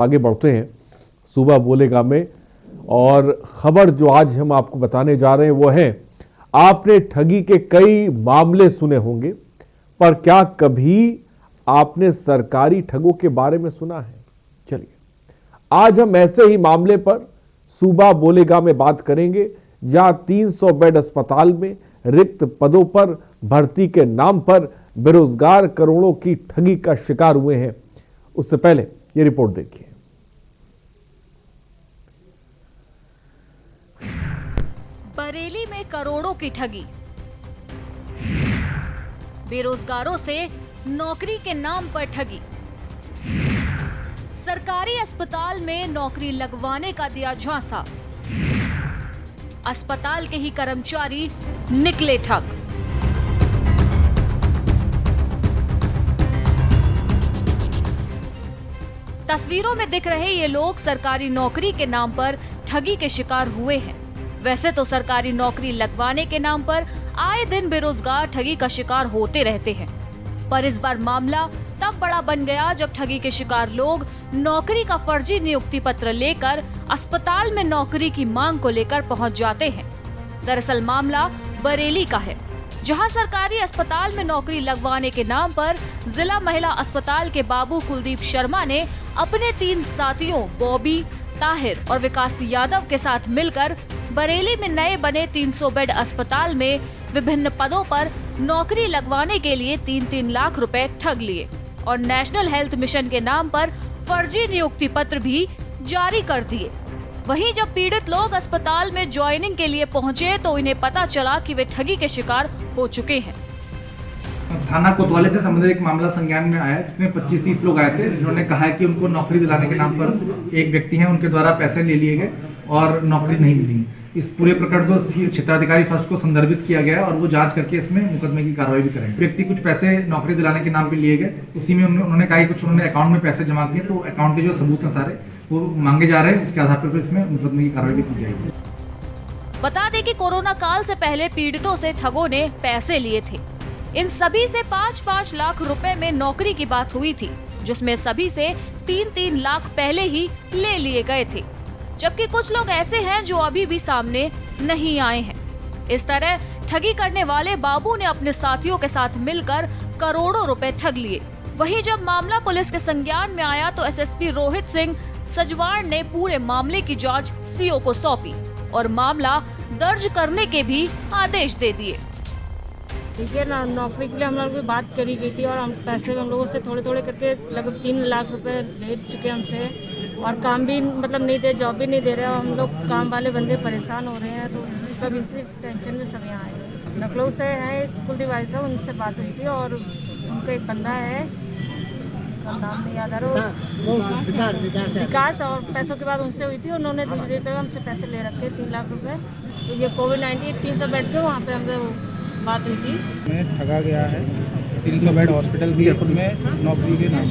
आगे बढ़ते हैं सुबह बोलेगा में। और खबर जो आज हम आपको बताने जा रहे हैं वो है, आपने ठगी के कई मामले सुने होंगे, पर क्या कभी आपने सरकारी ठगों के बारे में सुना है? चलिए आज हम ऐसे ही मामले पर सुबह बोलेगा में बात करेंगे, जहां 300 बेड अस्पताल में रिक्त पदों पर भर्ती के नाम पर बेरोजगार करोड़ों की ठगी का शिकार हुए हैं। उससे पहले ये रिपोर्ट देखिए। बरेली में करोड़ों की ठगी, बेरोजगारों से नौकरी के नाम पर ठगी, सरकारी अस्पताल में नौकरी लगवाने का दिया झांसा, अस्पताल के ही कर्मचारी निकले ठग। तस्वीरों में दिख रहे ये लोग सरकारी नौकरी के नाम पर ठगी के शिकार हुए हैं। वैसे तो सरकारी नौकरी लगवाने के नाम पर आए दिन बेरोजगार ठगी का शिकार होते रहते हैं, पर इस बार मामला तब बड़ा बन गया जब ठगी के शिकार लोग नौकरी का फर्जी नियुक्ति पत्र लेकर अस्पताल में नौकरी की मांग को लेकर पहुंच जाते हैं। दरअसल मामला बरेली का है, जहां सरकारी अस्पताल में नौकरी लगवाने के नाम पर जिला महिला अस्पताल के बाबू कुलदीप शर्मा ने अपने 3 साथियों बॉबी, ताहिर और विकास यादव के साथ मिलकर बरेली में नए बने 300 बेड अस्पताल में विभिन्न पदों पर नौकरी लगवाने के लिए 3-3 लाख रुपए ठग लिए और नेशनल हेल्थ मिशन के नाम पर फर्जी नियुक्ति पत्र भी जारी कर दिए। वहीं जब पीड़ित लोग अस्पताल में ज्वाइनिंग के लिए पहुंचे तो इन्हें पता चला कि वे ठगी के शिकार हो चुके हैं। थाना कोतवाली से संबंधित एक मामला संज्ञान में आया, जिसमें 25-30 लोग आए थे, जिन्होंने कहा है कि उनको नौकरी दिलाने के नाम पर एक व्यक्ति है, उनके द्वारा पैसे ले लिए गए और नौकरी नहीं मिली। इस पूरे प्रकरण को क्षेत्राधिकारी फर्स्ट को संदर्भित किया गया और वो जांच करके इसमें मुकदमे की कार्रवाई भी करेंगे। व्यक्ति कुछ पैसे नौकरी दिलाने के नाम पे लिए गए, उसी में उन्होंने कहा कुछ उन्होंने अकाउंट में पैसे जमा किए, तो अकाउंट के जो सबूत हैं सारे वो मांगे जा रहे हैं, उसके आधार पर इसमें मुकदमे की कार्रवाई भी की जाएगी। बता दें कि कोरोना काल से पहले पीड़ितों से ठगों ने पैसे लिए थे। इन सभी से 5-5 लाख रुपए में नौकरी की बात हुई थी, जिसमें सभी से 3-3 लाख पहले ही ले लिए गए थे, जबकि कुछ लोग ऐसे हैं जो अभी भी सामने नहीं आए हैं। इस तरह ठगी करने वाले बाबू ने अपने साथियों के साथ मिलकर करोड़ों रुपए ठग लिए। वहीं जब मामला पुलिस के संज्ञान में आया तो एसएसपी रोहित सिंह सजवाड़ ने पूरे मामले की जांच सीओ को सौंपी और मामला दर्ज करने के भी आदेश दे दिए। ठीक है ना, नौकरी के लिए हम लोग की बात चली गई थी और हम पैसे हम लोगों से थोड़े थोड़े करके लगभग 3 लाख रुपए ले चुके हमसे, और काम भी मतलब नहीं दे, जॉब भी नहीं दे रहे, और हम लोग काम वाले बंदे परेशान हो रहे हैं, तो सब इसी टेंशन में सब यहाँ आए। लखनऊ से है कुलदीप भाई साहब, उनसे बात हुई थी और उनका एक बंदा है, नाम नहीं याद आ रहा, विकास, और पैसों की बात उनसे हुई थी। उन्होंने धीरे धीरे हमसे पैसे ले रखे 3 लाख रुपए। तो ये कोविड-19 300 बेड थे, वहाँ पे हमसे बात हुई थी। मैं ठगा गया है 300 बेड हॉस्पिटल भी में नौकरी के नाम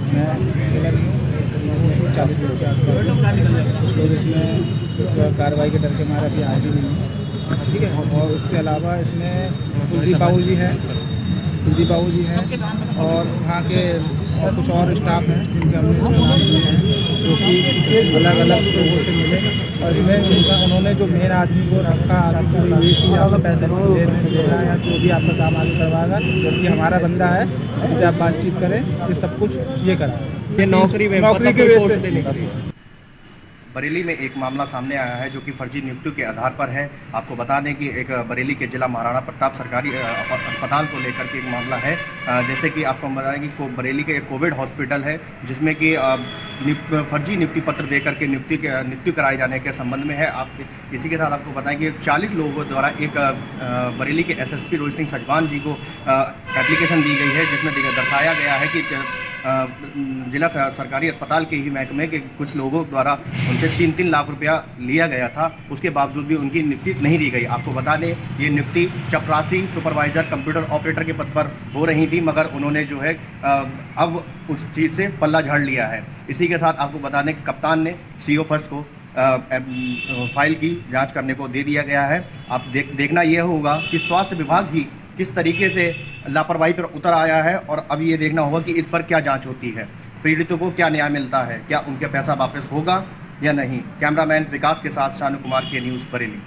मैं अकेला नहीं हूँ, 40 लोग के आसपास कुछ लोग इसमें कार्रवाई के डर के मारे अभी आए भी नहीं हैं, ठीक है। और उसके अलावा इसमें कुलदीप बाबू जी हैं और वहाँ के और कुछ और स्टाफ हैं जिनके हमने इसमें नाम लिए हैं, जो कि अलग अलग लोगों से मिले, और इसमें उन्होंने जो मेन आदमी को रखा, आदमी ये चीज़ आपसे पैसे दे रहा है या जो भी आपका काम आगे करवाएगा, जबकि हमारा बंदा है, इससे आप बातचीत करें, ये सब कुछ ये करा ये नौकरी के बेस पे। बरेली में एक मामला सामने आया है जो कि फर्जी नियुक्ति के आधार पर है। आपको बता दें कि एक बरेली के जिला महाराणा प्रताप सरकारी अस्पताल को लेकर के एक मामला है। जैसे कि आपको बताएं कि बरेली के एक कोविड हॉस्पिटल है, जिसमें कि फर्जी नियुक्ति पत्र देकर के नियुक्ति कराए जाने के संबंध में है। आप इसी के साथ आपको बताएं कि 40 लोगों द्वारा एक बरेली के एसएसपी रोहित सिंह सजवान जी को एप्लीकेशन दी गई है, जिसमें दर्शाया गया है कि जिला सरकारी अस्पताल के ही महकमे के कुछ लोगों द्वारा उनसे 3-3 लाख रुपया लिया गया था, उसके बावजूद भी उनकी नियुक्ति नहीं दी गई। आपको बता दें ये नियुक्ति चपरासी सुपरवाइजर कंप्यूटर ऑपरेटर के पद पर हो रही थी, मगर उन्होंने जो है अब उस चीज़ से पल्ला झाड़ लिया है। इसी के साथ आपको बता दें कि कप्तान ने सीओ फर्स्ट को फाइल की जांच करने को दे दिया गया है। आप देखना यह होगा कि स्वास्थ्य विभाग ही किस तरीके से लापरवाही पर उतर आया है, और अब ये देखना होगा कि इस पर क्या जांच होती है। पीड़ितों को क्या न्याय मिलता है, क्या उनका पैसा वापस होगा या नहीं। कैमरामैन विकास के साथ शानू कुमार के न्यूज़ बरेली।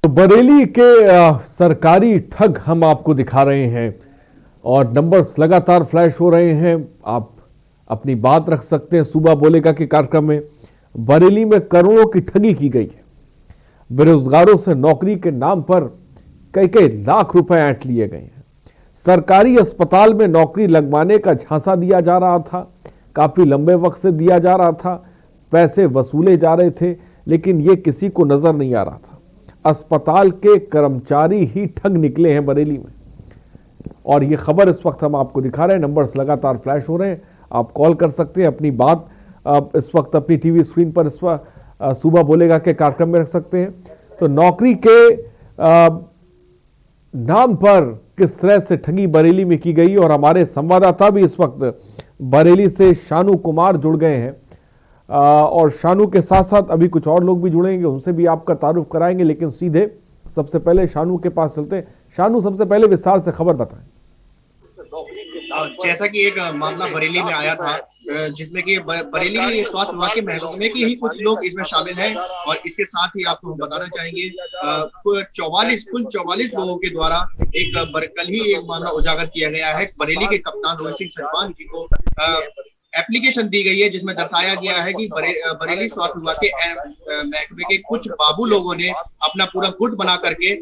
तो बरेली के सरकारी ठग हम आपको दिखा रहे हैं और नंबर्स लगातार फ्लैश हो रहे हैं। आप अपनी बात रख सकते हैं। सूबा बोलेगा के कार्यक्रम में बरेली में करोड़ों की ठगी की गई है। बेरोजगारों से नौकरी के नाम पर कई कई लाख रुपए ऐंठ लिए गए हैं। सरकारी अस्पताल में नौकरी लगवाने का झांसा दिया जा रहा था, काफी लंबे वक्त से दिया जा रहा था, पैसे वसूले जा रहे थे, लेकिन यह किसी को नजर नहीं आ रहा था। अस्पताल के कर्मचारी ही ठग निकले हैं बरेली में। और यह खबर इस वक्त हम आपको दिखा रहे हैं। नंबर्स लगातार फ्लैश हो रहे हैं। आप कॉल कर सकते हैं, अपनी बात इस वक्त अपनी टीवी स्क्रीन पर इस वक्त सूबा बोलेगा के कार्यक्रम में रख सकते हैं। तो नौकरी के नाम पर किस तरह से ठगी बरेली में की गई, और हमारे संवाददाता भी इस वक्त बरेली से शानू कुमार जुड़ गए हैं। और शानू के साथ साथ अभी कुछ और लोग भी जुड़ेंगे, उनसे भी आपका तारुफ कराएंगे, लेकिन सीधे सबसे पहले शानू के पास चलते हैं। शानू, सबसे पहले विस्तार से खबर बताएं। जैसा कि एक मामला बरेली में आया था, जिसमें कि बरेली स्वास्थ्य विभाग के महकमे के ही कुछ लोग इसमें शामिल हैं, और इसके साथ ही आपको हम बताना चाहेंगे कुल 44 लोगों के द्वारा कल ही एक मामला उजागर किया गया है। बरेली के कप्तान रोहित सिंह सजवान जी को एप्लीकेशन दी गई है, जिसमें दर्शाया गया है कि बरेली स्वास्थ्य विभाग के महकमे के कुछ बाबू लोगों ने अपना पूरा गुट बना करके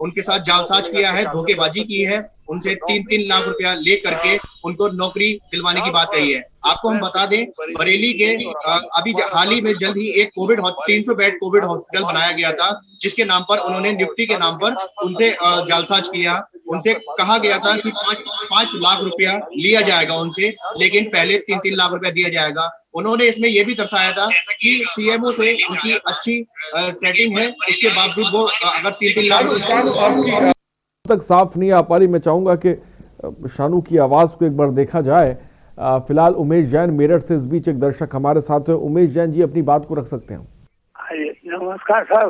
उनके साथ जालसाज किया है, धोखेबाजी की है, उनसे 3-3 लाख रुपया ले करके उनको नौकरी दिलवाने की बात कही है। आपको हम बता दें, बरेली के अभी हाल ही में जल्द ही एक 300 बेड कोविड हॉस्पिटल बनाया गया था, जिसके नाम पर उन्होंने नियुक्ति के नाम पर उनसे जालसाज किया। उनसे कहा गया था कि 5 लाख रुपया लिया जाएगा उनसे, लेकिन पहले 3-3 लाख रुपया दिया जाएगा। उन्होंने इसमें यह भी दर्शाया था कि सीएमओ से उनकी अच्छी सेटिंग है, इसके बावजूद वो अगर 3-3 लाख तक साफ नहीं आ पा रही। मैं चाहूंगा कि शानू की आवाज को एक बार देखा जाए। फिलहाल उमेश जैन मेरठ से इस बीच एक दर्शक हमारे साथ है। उमेश जैन जी, अपनी बात को रख सकते हैं। नमस्कार सर।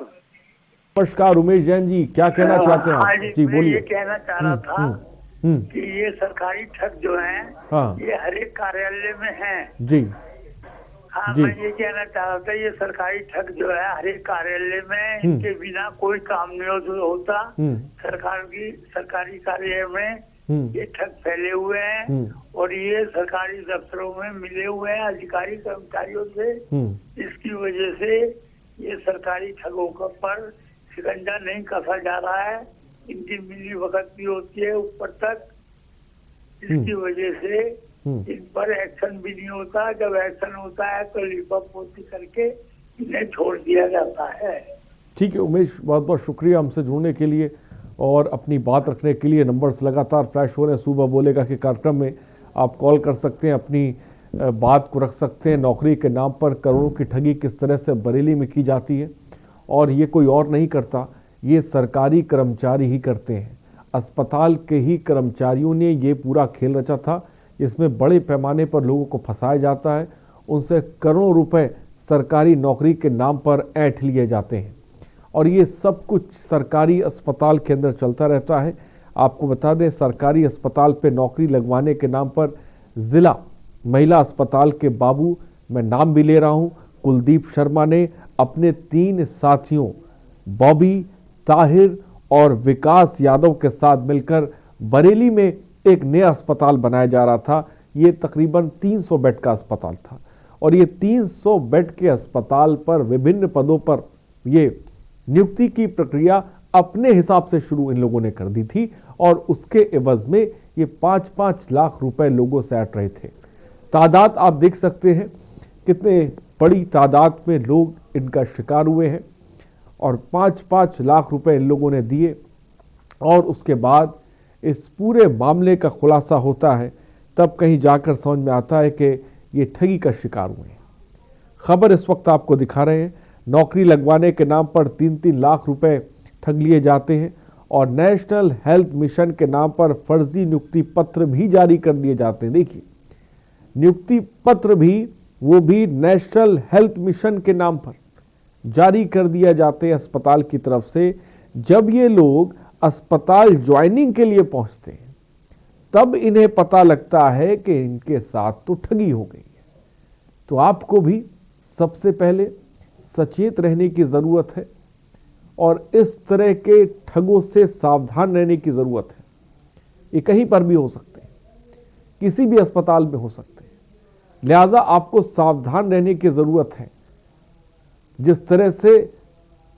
नमस्कार उमेश जैन जी, क्या कहना चाहते हैं आप? जी बोलिए। ये कहना चाह रहा था कि ये सरकारी ठग जो है ये हर एक कार्यालय में है जी। हाँ, मैं ये कहना चाह रहा था, ये सरकारी ठग जो है हर एक कार्यालय में, इनके बिना कोई काम नहीं होता। सरकारी कार्यालय में ये ठग फैले हुए हैं, और ये सरकारी दफ्तरों में मिले हुए हैं अधिकारी कर्मचारियों से। इसकी वजह से ये सरकारी ठगों पर शिकंजा नहीं कसा जा रहा है, इनकी मिली भगत भी होती है ऊपर तक। इसकी वजह से इन पर एक्शन भी नहीं होता। जब एक्शन होता है तो लिपापोती करके इन्हें छोड़ दिया जाता है। ठीक है उमेश, बहुत बहुत शुक्रिया हमसे जुड़ने के लिए और अपनी बात रखने के लिए। नंबर्स लगातार फ्लैश हो रहे हैं। सूबा बोलेगा के कार्यक्रम में आप कॉल कर सकते हैं, अपनी बात को रख सकते हैं। नौकरी के नाम पर करोड़ों की ठगी किस तरह से बरेली में की जाती है, और ये कोई और नहीं करता, ये सरकारी कर्मचारी ही करते हैं। अस्पताल के ही कर्मचारियों ने ये पूरा खेल रचा था, इसमें बड़े पैमाने पर लोगों को फंसाया जाता है, उनसे करोड़ों रुपए सरकारी नौकरी के नाम पर ऐंठ लिए जाते हैं, और ये सब कुछ सरकारी अस्पताल के अंदर चलता रहता है। आपको बता दें, सरकारी अस्पताल पे नौकरी लगवाने के नाम पर जिला महिला अस्पताल के बाबू, मैं नाम भी ले रहा हूं, कुलदीप शर्मा ने अपने 3 साथियों बॉबी, ताहिर और विकास यादव के साथ मिलकर बरेली में एक नया अस्पताल बनाया जा रहा था। ये तकरीबन 300 बेड का अस्पताल था, और ये 300 बेड के अस्पताल पर विभिन्न पदों पर ये नियुक्ति की प्रक्रिया अपने हिसाब से शुरू इन लोगों ने कर दी थी, और उसके एवज में ये 5-5 लाख रुपए लोगों से ऐंठ रहे थे। तादाद आप देख सकते हैं, कितने बड़ी तादाद में लोग इनका शिकार हुए हैं, और 5-5 लाख रुपए इन लोगों ने दिए। और उसके बाद इस पूरे मामले का खुलासा होता है, तब कहीं जाकर समझ में आता है कि ये ठगी का शिकार हुए हैं। खबर इस वक्त आपको दिखा रहे हैं। नौकरी लगवाने के नाम पर 3-3 लाख रुपए ठग लिए जाते हैं, और नेशनल हेल्थ मिशन के नाम पर फर्जी नियुक्ति पत्र भी जारी कर दिए जाते हैं। देखिए, नियुक्ति पत्र भी, वो भी नेशनल हेल्थ मिशन के नाम पर जारी कर दिया जाते हैं अस्पताल की तरफ से। जब ये लोग अस्पताल ज्वाइनिंग के लिए पहुंचते हैं, तब इन्हें पता लगता है कि इनके साथ तो ठगी हो गई है। तो आपको भी सबसे पहले सचेत रहने की जरूरत है और इस तरह के ठगों से सावधान रहने की जरूरत है। ये कहीं पर भी हो सकते हैं, किसी भी अस्पताल में हो सकते हैं, लिहाजा आपको सावधान रहने की जरूरत है। जिस तरह से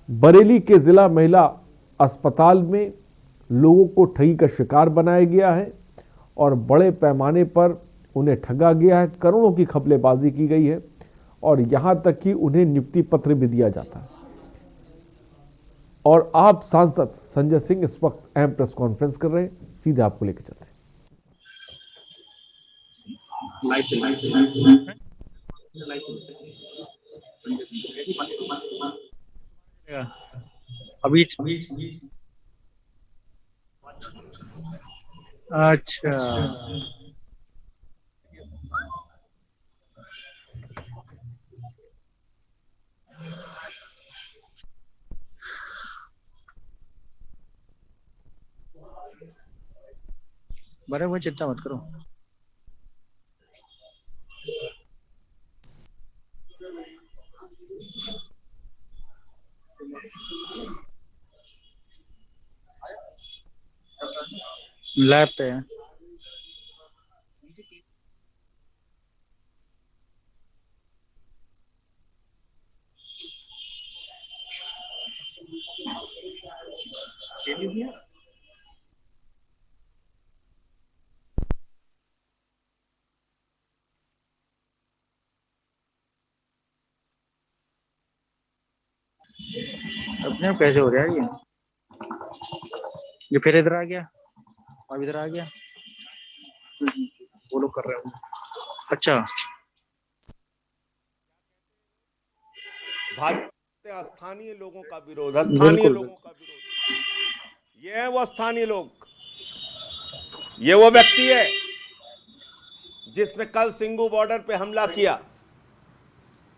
बरेली के जिला महिला अस्पताल में लोगों को ठगी का शिकार बनाया गया है और बड़े पैमाने पर उन्हें ठगा गया है, करोड़ों की खपलेबाजी की गई है और यहां तक कि उन्हें नियुक्ति पत्र भी दिया जाता है। और आप सांसद संजय सिंह इस वक्त अहम प्रेस कॉन्फ्रेंस कर रहे हैं, सीधे आपको लेकर चलते हैं। अभी अच्छा बराबर, चिंता मत करो। लैब पे है। अपने आप कैसे हो रहा है ये फिर इधर आ गया, अब इधर आ गया, वो लोग कर रहे हैं। अच्छा, भाजपा स्थानीय लोगों का विरोध, स्थानीय लोगों का विरोध। ये है वो स्थानीय लोग, ये वो व्यक्ति है जिसने कल सिंगू बॉर्डर पे हमला किया,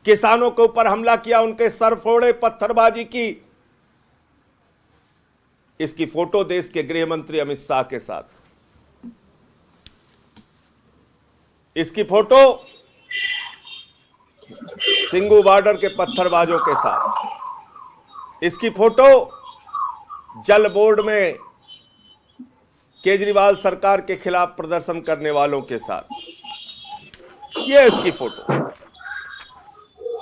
किसानों के ऊपर हमला किया, उनके सर फोड़े, पत्थरबाजी की। इसकी फोटो देश के गृह मंत्री अमित शाह के साथ, इसकी फोटो सिंगू बॉर्डर के पत्थरबाजों के साथ, इसकी फोटो जल बोर्ड में केजरीवाल सरकार के खिलाफ प्रदर्शन करने वालों के साथ, ये इसकी फोटो,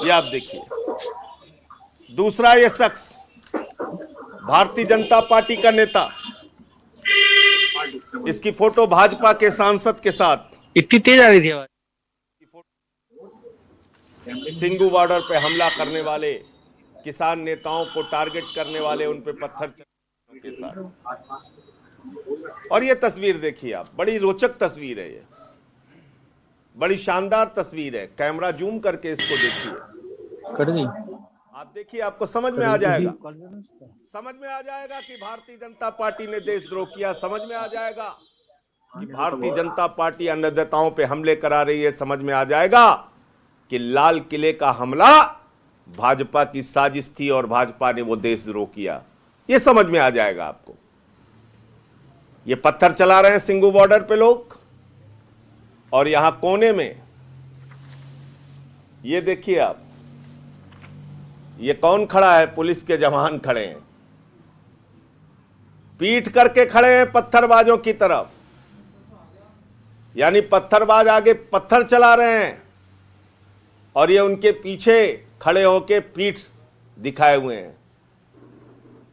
ये आप देखिए। दूसरा, ये शख्स भारतीय जनता पार्टी का नेता, इसकी फोटो भाजपा के सांसद के साथ। इतनी तेज आ रही थी आवाज। सिंगू बॉर्डर पे हमला करने वाले किसान नेताओं को टारगेट करने वाले, उन पे पत्थर चलाने के साथ। और ये तस्वीर देखिए आप, बड़ी रोचक तस्वीर है, ये बड़ी शानदार तस्वीर है। कैमरा जूम करके इसको देखिए, कर दी आप देखिए, आपको समझ में आ जाएगा, समझ में आ जाएगा कि भारतीय जनता पार्टी ने देशद्रोह किया, समझ में आ जाएगा कि भारतीय जनता पार्टी अन्नदाताओं पे हमले करा रही है, समझ में आ जाएगा कि लाल किले का हमला भाजपा की साजिश थी और भाजपा ने वो देशद्रोह किया, ये समझ में आ जाएगा आपको। ये पत्थर चला रहे हैं सिंगू बॉर्डर पे लोग, और यहां कोने में ये देखिए आप, ये कौन खड़ा है? पुलिस के जवान खड़े हैं, पीठ करके खड़े हैं पत्थरबाजों की तरफ, यानी पत्थरबाज आगे पत्थर चला रहे हैं और ये उनके पीछे खड़े होके पीठ दिखाए हुए हैं।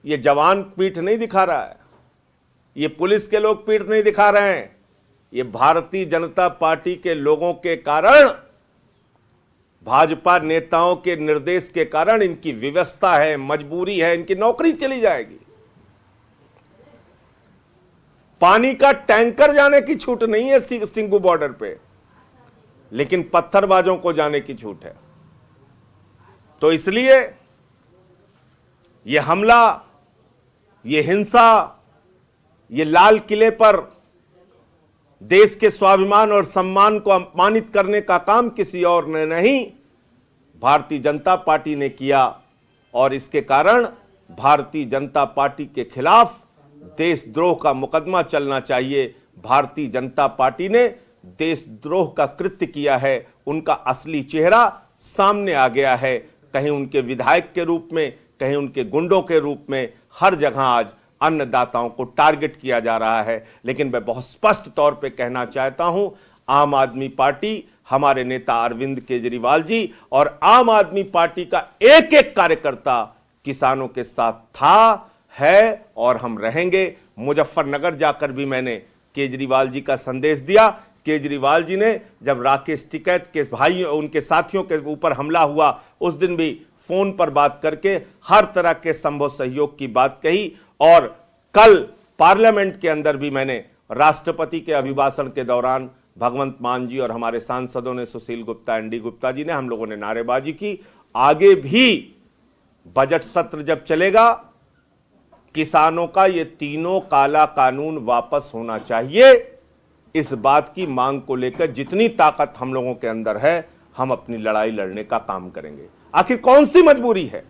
ये जवान पीठ नहीं दिखा रहा है, ये पुलिस के लोग पीठ नहीं दिखा रहे हैं, ये भारतीय जनता पार्टी के लोगों के कारण, भाजपा नेताओं के निर्देश के कारण इनकी व्यवस्था है, मजबूरी है, इनकी नौकरी चली जाएगी। पानी का टैंकर जाने की छूट नहीं है सिंगू बॉर्डर पे, लेकिन पत्थरबाजों को जाने की छूट है। तो इसलिए यह हमला, यह हिंसा, यह लाल किले पर देश के स्वाभिमान और सम्मान को अपमानित करने का काम किसी और ने नहीं, भारतीय जनता पार्टी ने किया। और इसके कारण भारतीय जनता पार्टी के खिलाफ देशद्रोह का मुकदमा चलना चाहिए, भारतीय जनता पार्टी ने देशद्रोह का कृत्य किया है, उनका असली चेहरा सामने आ गया है। कहीं उनके विधायक के रूप में, कहीं उनके गुंडों के रूप में, हर जगह आज अन्नदाताओं को टारगेट किया जा रहा है। लेकिन मैं बहुत स्पष्ट तौर पे कहना चाहता हूं, आम आदमी पार्टी, हमारे नेता अरविंद केजरीवाल जी और आम आदमी पार्टी का एक एक कार्यकर्ता किसानों के साथ था, है और हम रहेंगे। मुजफ्फरनगर जाकर भी मैंने केजरीवाल जी का संदेश दिया। केजरीवाल जी ने जब राकेश टिकैत के भाई उनके साथियों के ऊपर हमला हुआ, उस दिन भी फोन पर बात करके हर तरह के संभव सहयोग की बात कही। और कल पार्लियामेंट के अंदर भी मैंने राष्ट्रपति के अभिभाषण के दौरान भगवंत मान जी और हमारे सांसदों ने, सुशील गुप्ता, एनडी गुप्ता जी ने, हम लोगों ने नारेबाजी की। आगे भी बजट सत्र जब चलेगा, किसानों का ये तीनों काला कानून वापस होना चाहिए। इस बात की मांग को लेकर जितनी ताकत हम लोगों के अंदर है, हम अपनी लड़ाई लड़ने का काम करेंगे। आखिर कौन सी मजबूरी है?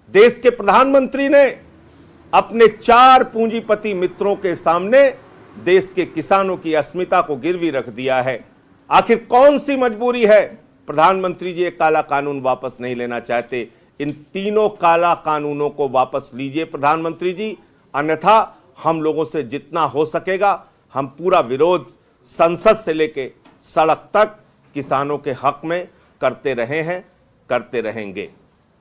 देश के प्रधानमंत्री ने अपने 4 पूंजीपति मित्रों के सामने देश के किसानों की अस्मिता को गिरवी रख दिया है। आखिर कौन सी मजबूरी है? प्रधानमंत्री जी एक काला कानून वापस नहीं लेना चाहते। इन तीनों काला कानूनों को वापस लीजिए प्रधानमंत्री जी, अन्यथा हम लोगों से जितना हो सकेगा हम पूरा विरोध संसद से लेके सड़क तक किसानों के हक में करते रहे हैं, करते रहेंगे।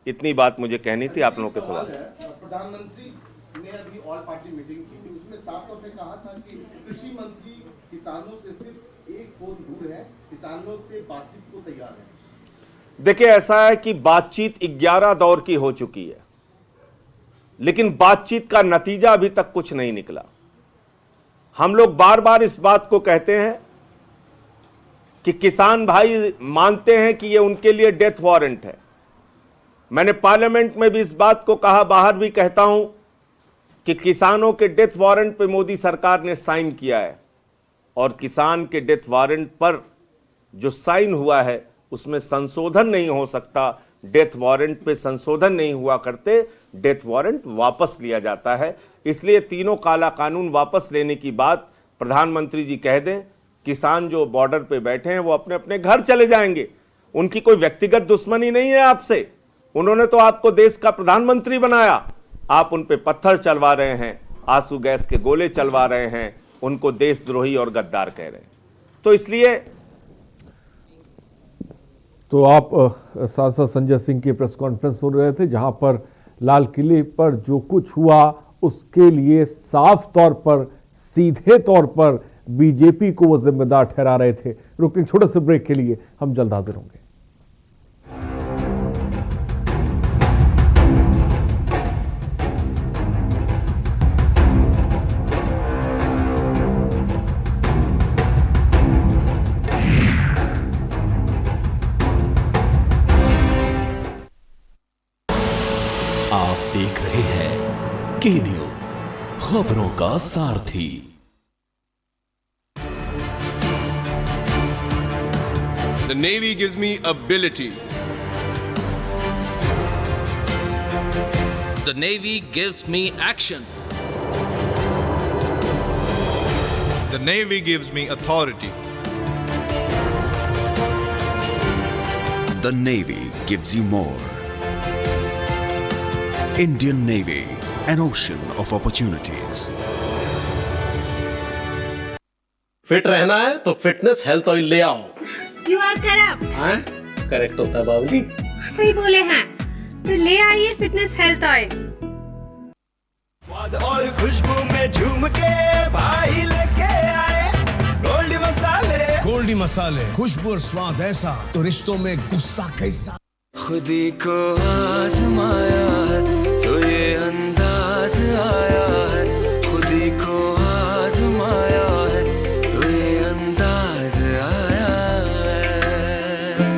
इतनी बात मुझे कहनी थी। आप लोगों के सवाल। प्रधानमंत्री ने अभी ऑल पार्टी मीटिंग की थी, उसमें साफ तौर पे कहा था कि कृषि मंत्री किसानों से सिर्फ एक फोन दूर है, किसानों से बातचीत को तैयार है। देखिए, ऐसा है कि बातचीत 11 दौर की हो चुकी है, लेकिन बातचीत का नतीजा अभी तक कुछ नहीं निकला। हम लोग बार बार इस बात को कहते हैं कि किसान भाई मानते हैं कि ये उनके लिए डेथ वारंट है। मैंने पार्लियामेंट में भी इस बात को कहा, बाहर भी कहता हूं कि किसानों के डेथ वारंट पे मोदी सरकार ने साइन किया है, और किसान के डेथ वारंट पर जो साइन हुआ है उसमें संशोधन नहीं हो सकता। डेथ वारंट पे संशोधन नहीं हुआ करते, डेथ वारंट वापस लिया जाता है। इसलिए तीनों काला कानून वापस लेने की बात प्रधानमंत्री जी कह दें। किसान जो बॉर्डर पे बैठे हैं वो अपने अपने घर चले जाएंगे। उनकी कोई व्यक्तिगत दुश्मनी नहीं है आपसे। उन्होंने तो आपको देश का प्रधानमंत्री बनाया। आप उन पे पत्थर चलवा रहे हैं, आंसू गैस के गोले चलवा रहे हैं, उनको देशद्रोही और गद्दार कह रहे हैं। तो इसलिए तो आप सांसद संजय सिंह की प्रेस कॉन्फ्रेंस सुन रहे थे, जहां पर लाल किले पर जो कुछ हुआ उसके लिए साफ तौर पर, सीधे तौर पर बीजेपी को वो जिम्मेदार ठहरा रहे थे। रुकें छोटे से ब्रेक के लिए, हम जल्द हाजिर होंगे। आप देख रहे हैं के न्यूज, खबरों का सारथी। The Navy gives me ability. The Navy gives me action. The Navy gives me authority. The Navy gives you more. Indian Navy, an ocean of opportunities. Fit रहना है तो फिटनेस हेल्थ ऑयल ले आओ। You are corrupt. हाँ, correct होता है बाबूजी। सही बोले हैं। तो ले आइए फिटनेस हेल्थ ऑयल। स्वाद और खुशबू में झूम के भाई लेके आए गोल्डी मसाले। गोल्डी मसाले, खुशबू और स्वाद ऐसा तो रिश्तों में गुस्सा कैसा। खुदी को आजमाया है तो ये अंदाज आया है, खुदी को आजमाया है तो ये अंदाज आया है।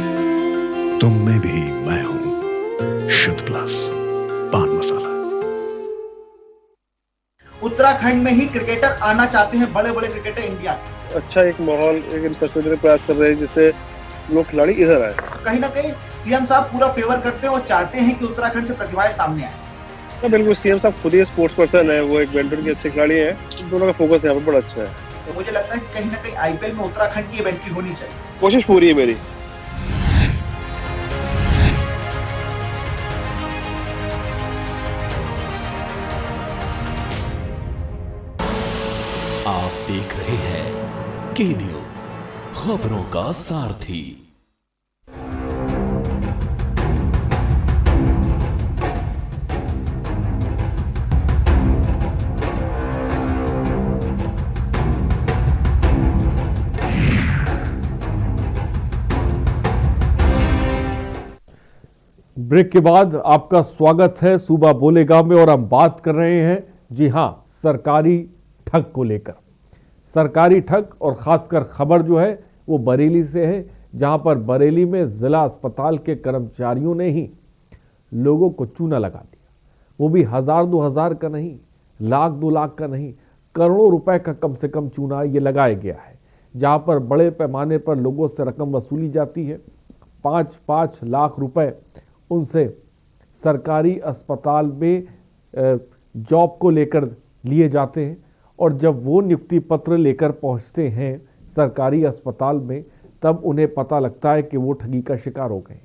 तुम में भी मैं हूं, शुद्ध प्लस पान मसाला। उत्तराखंड में ही क्रिकेटर आना चाहते हैं, बड़े बड़े क्रिकेटर इंडिया। अच्छा एक माहौल, एक इंफ्रास्ट्रक्चर प्रयास कर रहे हैं जिससे लोग खिलाड़ी इधर आए। कहीं ना कहीं सीएम साहब पूरा फेवर करते हैं और चाहते हैं कि उत्तराखंड से प्रतिभाएं सामने आए। तो बिल्कुल, सीएम साहब खुद ही स्पोर्ट्स पर्सन है, वो एक वेंटर के अच्छे खिलाड़ी हैं, दोनों का फोकस यहाँ पर बड़ा अच्छा है। तो मुझे लगता है कि कहीं ना कहीं आईपीएल में उत्तराखंड की एंट्री होनी चाहिए। कोशिश पूरी है मेरी। आप देख रहे हैं के न्यूज, खबरों का सारथी। ब्रेक के बाद आपका स्वागत है सूबा बोलेगा में, और हम बात कर रहे हैं, जी हां, सरकारी ठग को लेकर। सरकारी ठग, और खासकर खबर जो है वो बरेली से है, जहां पर बरेली में जिला अस्पताल के कर्मचारियों ने ही लोगों को चूना लगा दिया। वो भी 1000-2000 का नहीं, लाख 2 लाख का नहीं, करोड़ों रुपए का कम से कम चूना ये लगाया गया है, जहां पर बड़े पैमाने पर लोगों से रकम वसूली जाती है। 5-5 लाख रुपए उनसे सरकारी अस्पताल में जॉब को लेकर लिए जाते हैं, और जब वो नियुक्ति पत्र लेकर पहुंचते हैं सरकारी अस्पताल में, तब उन्हें पता लगता है कि वो ठगी का शिकार हो गए।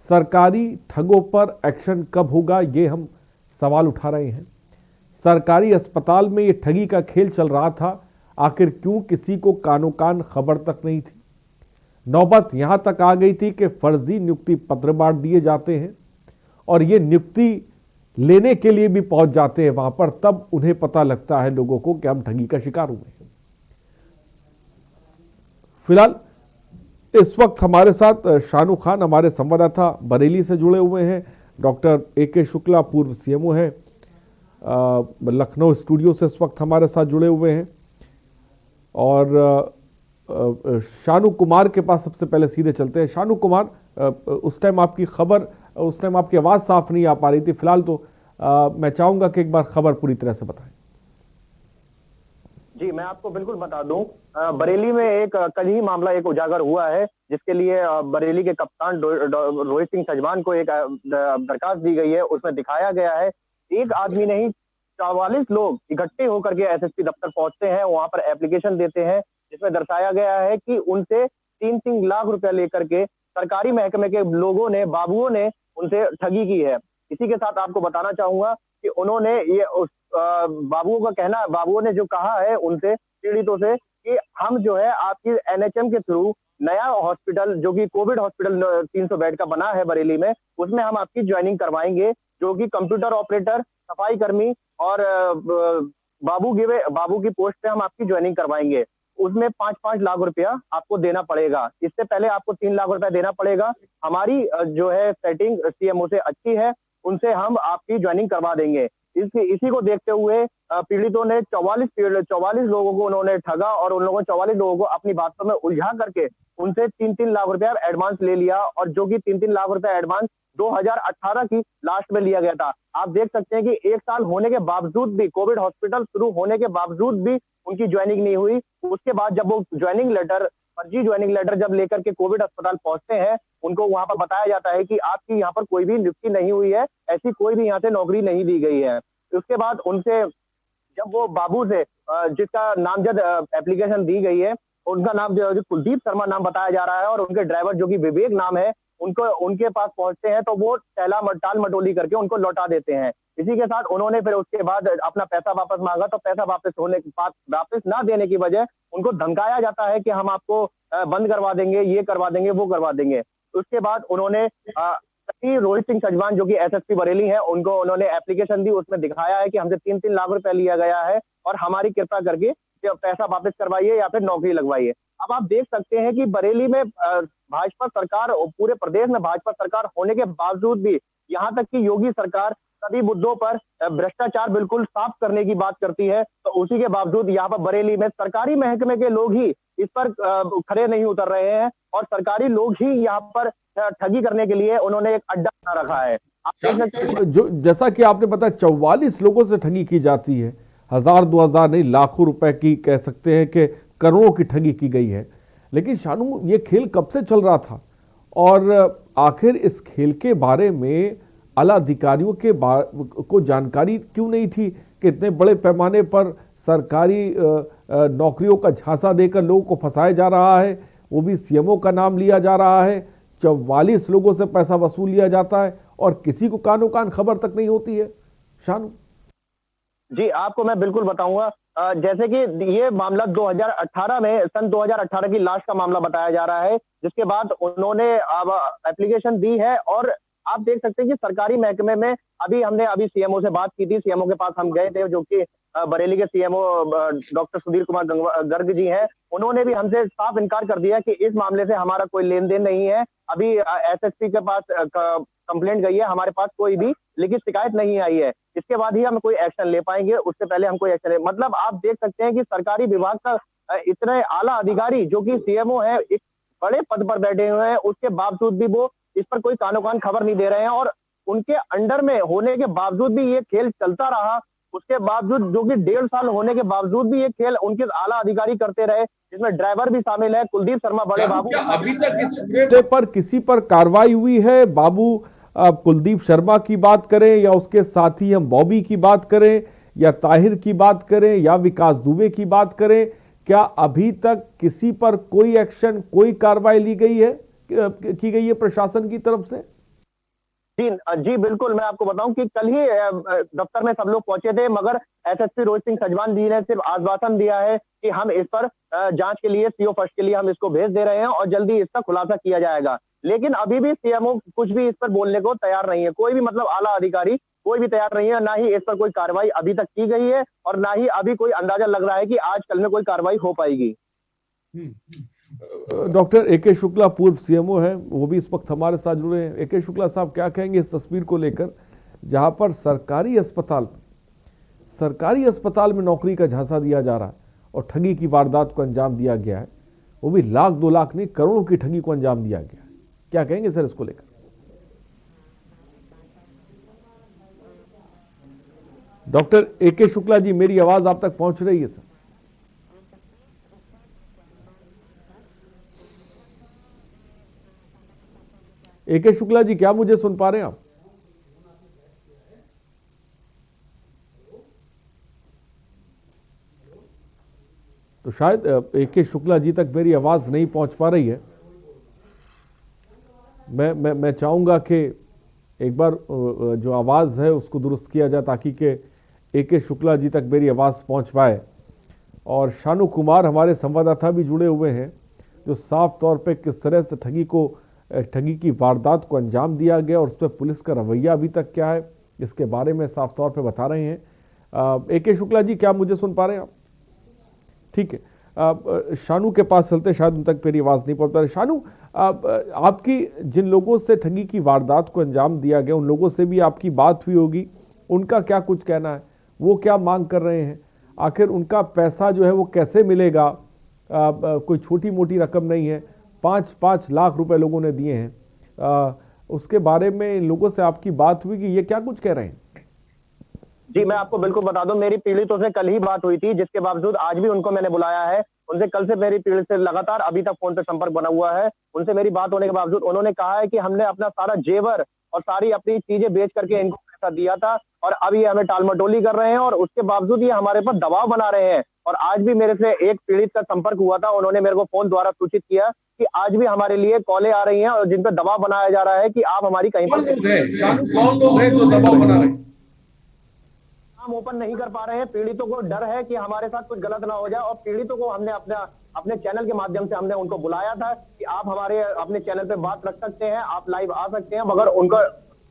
सरकारी ठगों पर एक्शन कब होगा, ये हम सवाल उठा रहे हैं। सरकारी अस्पताल में ये ठगी का खेल चल रहा था, आखिर क्यों किसी को कानो कान खबर तक नहीं थी। नौबत यहां तक आ गई थी कि फर्जी नियुक्ति पत्र बांट दिए जाते हैं, और ये नियुक्ति लेने के लिए भी पहुंच जाते हैं वहां पर, तब उन्हें पता लगता है लोगों को कि हम ठगी का शिकार हुए हैं। फिलहाल इस वक्त हमारे साथ शानू खान, हमारे संवाददाता बरेली से जुड़े हुए हैं। Doctor A K. शुक्ला, पूर्व सीएमओ हैं, लखनऊ स्टूडियो से इस वक्त हमारे साथ जुड़े हुए हैं। और शानू कुमार के पास सबसे पहले सीधे चलते हैं। शानू कुमार, उस टाइम आपकी खबर, उस टाइम आपकी आवाज़ साफ नहीं आ पा रही थी। फिलहाल तो मैं चाहूँगा कि एक बार खबर पूरी तरह से बताएं। जी, मैं आपको बिल्कुल बता दूं, बरेली में एक कल ही मामला एक उजागर हुआ है, जिसके लिए बरेली के कप्तान रोहित सिंह सजवान को एक दरखास्त दी गई है। उसमें दिखाया गया है एक आदमी नहीं 44 लोग इकट्ठे होकर के एसएसपी दफ्तर पहुंचते हैं, वहां पर एप्लीकेशन देते हैं, जिसमें दर्शाया गया है कि उनसे 3-3 लाख रुपया लेकर के सरकारी महकमे के लोगों ने, बाबुओं ने उनसे ठगी की है। इसी के साथ आपको बताना चाहूंगा कि उन्होंने ये उस बाबुओं ने जो कहा है उनसे, पीड़ितों से, कि हम जो है आपकी एनएचएम के थ्रू नया हॉस्पिटल, जो कि कोविड हॉस्पिटल 300 बेड का बना है बरेली में, उसमें हम आपकी ज्वाइनिंग करवाएंगे, जो कि कंप्यूटर ऑपरेटर, सफाई कर्मी और बाबू की पोस्ट पे हम आपकी ज्वाइनिंग करवाएंगे। उसमें 5-5 लाख रुपया आपको देना पड़ेगा। इससे पहले आपको 3 लाख रुपया देना पड़ेगा। हमारी जो है सेटिंग सीएमओ से अच्छी है, उनसे हम आपकी ज्वाइनिंग करवा देंगे। इसी को देखते हुए पीड़ितों ने 44 लोगों को उन्होंने ठगा, और उन लोगों 44 लोगों को अपनी बातों में उलझा करके उनसे 3-3 लाख रुपया एडवांस ले लिया, और जो कि 3-3 लाख रुपया एडवांस 2018 की लास्ट में लिया गया था। आप देख सकते हैं कि 1 साल होने के बावजूद भी, कोविड हॉस्पिटल शुरू होने के बावजूद भी उनकी ज्वाइनिंग नहीं हुई। उसके बाद जब वो फर्जी ज्वाइनिंग लेटर जब लेकर के कोविड अस्पताल पहुंचते हैं, उनको वहां पर बताया जाता है कि आपकी यहाँ पर कोई भी नियुक्ति नहीं हुई है, ऐसी कोई भी यहाँ से नौकरी नहीं दी गई है। उसके बाद उनसे जब वो बाबू से, जिसका नामजद एप्लीकेशन दी गई है, उनका नाम जो कुलदीप शर्मा नाम बताया जा रहा है, और उनके ड्राइवर जो कि विवेक नाम है, उनके पास पहुंचते हैं तो वो टाल मटोली करके उनको लौटा देते हैं। इसी के साथ उन्होंने फिर उसके बाद अपना पैसा वापस मांगा, तो पैसा वापस ना देने की वजह उनको धमकाया जाता है कि हम आपको बंद करवा देंगे, ये करवा देंगे, वो करवा देंगे। उसके बाद उन्होंने रोहित सिंह सजवान, जो कि एसएसपी बरेली है, उन्होंने एप्लीकेशन दी। उसमें दिखाया है कि हमसे 3-3 लाख रुपया लिया गया है, और हमारी कृपा करके पैसा वापस करवाइए या फिर नौकरी लगवाइए। अब आप देख सकते हैं कि बरेली में भाजपा सरकार, पूरे प्रदेश में भाजपा सरकार होने के बावजूद भी, यहाँ तक कि योगी सरकार सभी मुद्दों पर भ्रष्टाचार बिल्कुल साफ करने की बात करती है, तो उसी के बावजूद यहाँ पर बरेली में सरकारी महकमे के लोग ही इस पर खड़े नहीं उतर रहे हैं, और सरकारी लोग ही यहाँ पर ठगी करने के लिए उन्होंने एक अड्डा बना रखा है। जो जैसा कि आपने बताया 44 लोगों से ठगी की जाती है, 1000-2000 नहीं, लाखों रुपए की, कह सकते हैं कि करोड़ों की ठगी की गई है। लेकिन शानू, ये खेल कब से चल रहा था, और आखिर इस खेल के बारे में आला अधिकारियों को जानकारी क्यों नहीं थी कि इतने बड़े पैमाने पर सरकारी नौकरियों का झांसा देकर लोगों को फंसाया जा रहा है, वो भी सीएमओ का नाम लिया जा रहा है, 44 लोगों से पैसा वसूल लिया जाता है और किसी को कानो कान खबर तक नहीं होती है। शानू जी, आपको मैं बिल्कुल बताऊंगा। जैसे कि ये मामला 2018 में, सन 2018 की लास्ट का मामला बताया जा रहा है, जिसके बाद उन्होंने अब एप्लीकेशन दी है और आप देख सकते हैं कि सरकारी महकमे में हमने सीएमओ से बात की थी। सीएमओ के पास हम गए थे, जो कि बरेली के सीएमओ डॉक्टर सुधीर कुमार गर्ग जी हैं। उन्होंने भी हमसे साफ इनकार कर दिया कि इस मामले से हमारा कोई लेन देन नहीं है। अभी एसएसपी के पास कंप्लेंट गई है, हमारे पास कोई भी लिखित शिकायत नहीं आई है। इसके बाद ही हम कोई एक्शन ले पाएंगे, उससे पहले हम कोई एक्शन मतलब आप देख सकते हैं कि सरकारी विभाग का इतने आला अधिकारी जो कि सीएमओ है, एक बड़े पद पर बैठे हुए हैं, उसके बावजूद भी वो इस पर कोई कानो कान खबर नहीं दे रहे हैं और उनके अंडर में होने के बावजूद भी ये खेल चलता रहा। उसके बावजूद जो कि 1.5 साल होने के बावजूद भी ये खेल उनके आला अधिकारी करते रहे, जिसमें ड्राइवर भी शामिल है, कुलदीप शर्मा बड़े बाबू। अभी तक किसी पर कार्रवाई हुई है? बाबू कुलदीप शर्मा की बात करें या उसके साथी हम बॉबी की बात करें या ताहिर की बात करें या विकास दुबे की बात करें, क्या अभी तक किसी पर कोई एक्शन, कोई कार्रवाई ली गई है, की गई है प्रशासन की तरफ से? जी बिल्कुल, मैं आपको बताऊं कि कल ही दफ्तर में सब लोग पहुंचे थे, मगर एसएसपी रोहित सिंह सजवान जी ने सिर्फ आश्वासन दिया है कि हम इस पर जांच के लिए, सीओ फर्स्ट के लिए हम इसको भेज दे रहे हैं और जल्दी इसका खुलासा किया जाएगा। लेकिन अभी भी सीएमओ कुछ भी इस पर बोलने को तैयार नहीं है। कोई भी मतलब आला अधिकारी कोई भी तैयार नहीं है, ना ही इस पर कोई कार्रवाई अभी तक की गई है और ना ही अभी कोई अंदाजा लग रहा है कि आज कल में कोई कार्रवाई हो पाएगी। डॉक्टर एके शुक्ला पूर्व सीएमओ है, वो भी इस वक्त हमारे साथ जुड़े हैं। एके शुक्ला साहब, क्या कहेंगे इस तस्वीर को लेकर, जहां पर सरकारी अस्पताल में नौकरी का झांसा दिया जा रहा है और ठगी की वारदात को अंजाम दिया गया है, वो भी लाख 2 लाख नहीं, करोड़ों की ठगी को अंजाम दिया गया है। क्या कहेंगे सर इसको लेकर? डॉक्टर एके शुक्ला जी, मेरी आवाज आप तक पहुंच रही है सर? एके शुक्ला जी, क्या मुझे सुन पा रहे हैं आप? तो शायद एके शुक्ला जी तक मेरी आवाज नहीं पहुंच पा रही है। मैं चाहूंगा कि एक बार जो आवाज है उसको दुरुस्त किया जाए ताकि के एके शुक्ला जी तक मेरी आवाज पहुंच पाए। और शानू कुमार हमारे संवाददाता भी जुड़े हुए हैं, जो साफ तौर पे किस तरह से ठगी की वारदात को अंजाम दिया गया और उस पर पुलिस का रवैया अभी तक क्या है, इसके बारे में साफ तौर पे बता रहे हैं। एके शुक्ला जी, क्या मुझे सुन पा रहे हैं आप? ठीक है, शानू के पास चलते, शायद उन तक मेरी आवाज़ नहीं पहुंच पा रही। शानू, आपकी जिन लोगों से ठगी की वारदात को अंजाम दिया गया, उन लोगों से भी आपकी बात हुई होगी, उनका क्या कुछ कहना है, वो क्या मांग कर रहे हैं, आखिर उनका पैसा जो है वो कैसे मिलेगा? कोई छोटी मोटी रकम नहीं है, 5-5 लाख रुपए लोगों ने दिए हैं। उसके बारे में इन लोगों से आपकी बात हुई कि ये क्या कुछ कह रहे हैं? जी, मैं आपको बिल्कुल बता दूं, मेरी पीड़ितों से कल ही बात हुई थी, जिसके बावजूद आज भी उनको मैंने बुलाया है। उनसे कल से मेरी पीड़ित से लगातार अभी तक फोन पे संपर्क बना हुआ है। उनसे मेरी बात होने के बावजूद उन्होंने कहा है कि हमने अपना सारा जेवर और सारी अपनी चीजें बेच करके इनको पैसा दिया था और अब ये हमें टालमटोली कर रहे हैं और उसके बावजूद ये हमारे पर दबाव बना रहे हैं। और आज भी मेरे से एक पीड़ित का संपर्क हुआ था, उन्होंने मेरे को फोन द्वारा सूचित किया कि आज भी हमारे लिए कॉलें आ रही हैं और जिन पर दबाव बनाया जा रहा है कि आप हमारी कहीं पर कौन लोग हैं जो दबाव बना रहे हैं? हम ओपन नहीं कर पा रहे हैं। पीड़ितों को डर है कि हमारे साथ कुछ गलत ना हो जाए और पीड़ितों को हमने अपने चैनल के माध्यम से हमने उनको बुलाया था कि आप हमारे अपने चैनल पे बात रख सकते हैं, आप लाइव आ सकते हैं, मगर उनका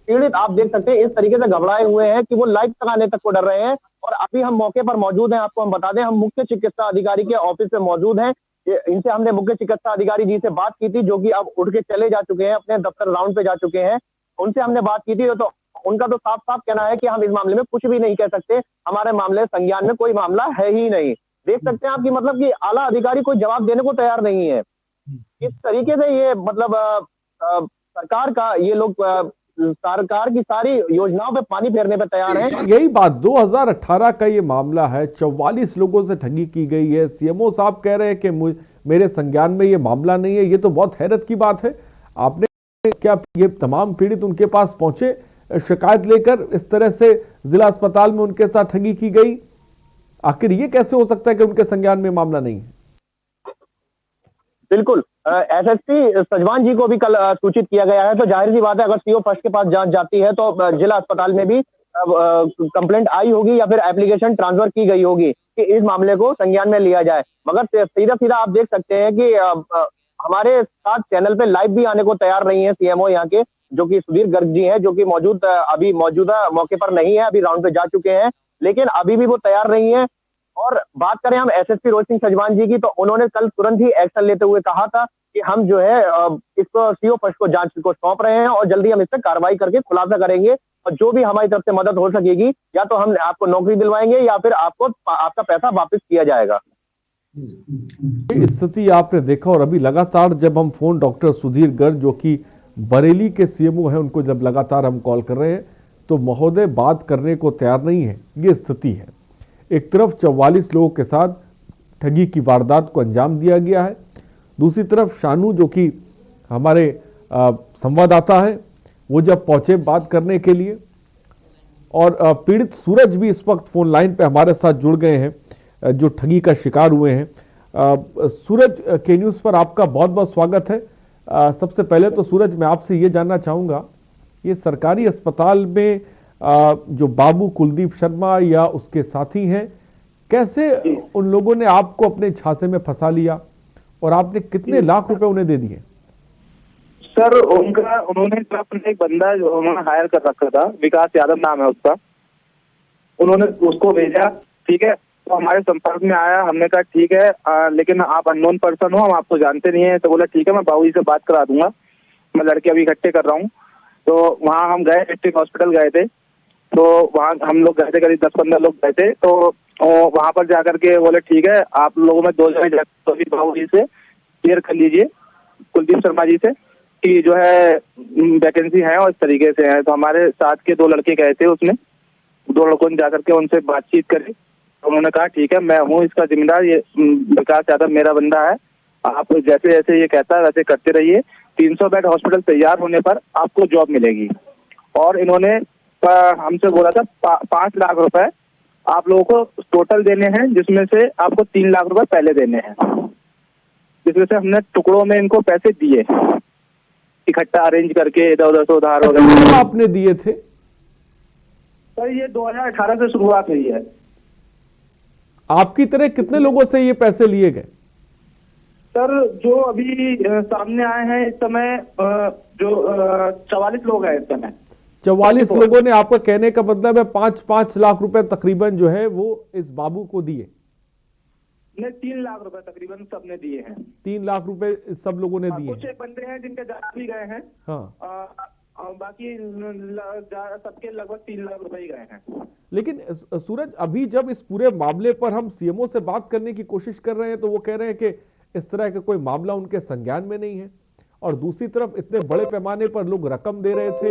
पीड़ित आप देख सकते हैं इस तरीके से घबराए हुए हैं कि वो लाइव तक आने तक को डर रहे हैं। और अभी हम मौके पर मौजूद हैं, आपको हम बता दें, हम मुख्य चिकित्सा अधिकारी के ऑफिस पे मौजूद हैं। इनसे हमने मुख्य चिकित्सा अधिकारी जी से बात की थी, जो कि अब उठ के चले जा चुके हैं, अपने दफ्तर राउंड पे जा चुके हैं। उनसे हमने बात की थी तो उनका तो साफ साफ कहना है कि हम इस मामले में कुछ भी नहीं कह सकते, हमारे मामले संज्ञान में कोई मामला है ही नहीं। देख सकते हैं आपकी मतलब कि आला अधिकारी कोई जवाब देने को तैयार नहीं है। इस तरीके से ये मतलब सरकार का ये लोग सरकार की सारी योजनाओं पे पानी फेरने पे तैयार हैं। यही बात 2018 का ये मामला है, 44 लोगों से ठगी की गई है। सीएमओ साहब कह रहे हैं कि मेरे संज्ञान में ये मामला नहीं है। ये तो बहुत हैरत की बात है। आपने क्या ये तमाम पीड़ित उनके पास पहुंचे शिकायत लेकर, इस तरह से जिला अस्पताल में उनके साथ ठगी की गई? आखिर ये कैसे हो सकता है कि उनके संज्ञान में मामला नहीं है? बिल्कुल, एसएसपी सजवान जी को भी कल सूचित किया गया है, तो जाहिर सी बात है अगर सीओ फर्स्ट के पास जांच जाती है तो जिला अस्पताल में भी कंप्लेंट आई होगी या फिर एप्लीकेशन ट्रांसफर की गई होगी कि इस मामले को संज्ञान में लिया जाए। मगर सीधा सीधा आप देख सकते हैं कि हमारे साथ चैनल पे लाइव भी आने को तैयार नहीं है सीएमओ यहाँ के, जो कि सुधीर गर्ग जी हैं, जो कि अभी मौजूदा मौके पर नहीं है, अभी राउंड पे जा चुके हैं, लेकिन अभी भी वो तैयार नहीं है। और बात करें हम एसएसपी रोहित सिंह सजवान जी की, तो उन्होंने कल तुरंत ही एक्शन लेते हुए कहा था कि हम जो है इसको सीओ फर्स्ट को जांच को सौंप रहे हैं और जल्दी हम इस पर कार्रवाई करके खुलासा करेंगे और जो भी हमारी तरफ से मदद हो सकेगी या तो हम आपको नौकरी दिलवाएंगे या फिर आपका पैसा वापस किया जाएगा। स्थिति आपने देखा। और अभी लगातार जब हम फोन डॉक्टर सुधीर गर्ग जो कि बरेली के सीएमओ हैं उनको जब लगातार हम कॉल कर रहे हैं तो महोदय बात करने को तैयार नहीं है। ये स्थिति है, एक तरफ 44 लोगों के साथ ठगी की वारदात को अंजाम दिया गया है, दूसरी तरफ शानू जो कि हमारे संवाददाता है वो जब पहुंचे बात करने के लिए, और पीड़ित सूरज भी इस वक्त फोन लाइन पे हमारे साथ जुड़ गए हैं जो ठगी का शिकार हुए हैं। सूरज, के न्यूज़ पर आपका बहुत बहुत स्वागत है। सबसे पहले तो सूरज मैं आपसे ये जानना चाहूँगा, ये सरकारी अस्पताल में जो बाबू कुलदीप शर्मा या उसके साथी हैं, कैसे उन लोगों ने आपको अपने झांसे में फंसा लिया और आपने कितने लाख रुपए उन्हें दे दिए? सर उन्होंने अपने एक बंदा जो उन्होंने हायर कर रखा था, विकास यादव नाम है उसका, उन्होंने उसको भेजा, ठीक है, तो हमारे संपर्क में आया, हमने कहा ठीक है लेकिन आप अननोन पर्सन हो, हम आपको जानते नहीं है। तो बोला ठीक है मैं बाबू जी से बात करा दूंगा, मैं लड़के अभी इकट्ठे कर रहा हूँ। तो वहाँ हम गए, डिस्ट्रिक्ट हॉस्पिटल गए थे, तो वहाँ हम लोग गए थे, करीब 10-15 लोग गए थे। तो वहाँ पर जाकर के बोले ठीक है आप लोगों में 2 जगह तो बाबू जी से क्लियर कर लीजिए, कुलदीप शर्मा जी से, कि जो है वैकेंसी है और इस तरीके से है। तो हमारे साथ के 2 लड़के गए थे, उसमें 2 लड़कों ने जाकर के उनसे बातचीत करी, तो उन्होंने कहा ठीक है मैं हूँ इसका जिम्मेदार, ये विकास यादव मेरा बंदा है, आप जैसे जैसे ये कहता है वैसे करते रहिए, 300 बेड हॉस्पिटल तैयार होने पर आपको जॉब मिलेगी। और इन्होंने हमसे बोला था 5 लाख रुपए आप लोगों को टोटल देने हैं, जिसमें से आपको 3 लाख रुपए पहले देने हैं, जिसमें से हमने टुकड़ों में इनको पैसे दिए इकट्ठा अरेंज करके, इधर उधर से उधार वगैरह। आपने दिए थे? सर ये 2018 से शुरुआत हुई है। आपकी तरह कितने लोगों से ये पैसे लिए गए? सर जो अभी सामने आए हैं इस समय जो 44 लोग हैं इस समय। 44 लोगों ने, आपका कहने का मतलब है 5-5 लाख रुपए तकरीबन जो है वो इस बाबू को दिए? नहीं, 3 लाख रुपए तकरीबन सबने दिए हैं। 3 लाख रुपए सब लोगों ने दिए? कुछ एक बंदे हैं जिनके जा भी गए हैं, हाँ, बाकी सबके लगभग 3 लाख रुपए ही गए हैं। लेकिन सूरज, अभी जब इस पूरे मामले पर हम सीएमओ से बात करने की कोशिश कर रहे हैं तो वो कह रहे हैं कि इस तरह का कोई मामला उनके संज्ञान में नहीं है, और दूसरी तरफ इतने बड़े पैमाने पर लोग रकम दे रहे थे।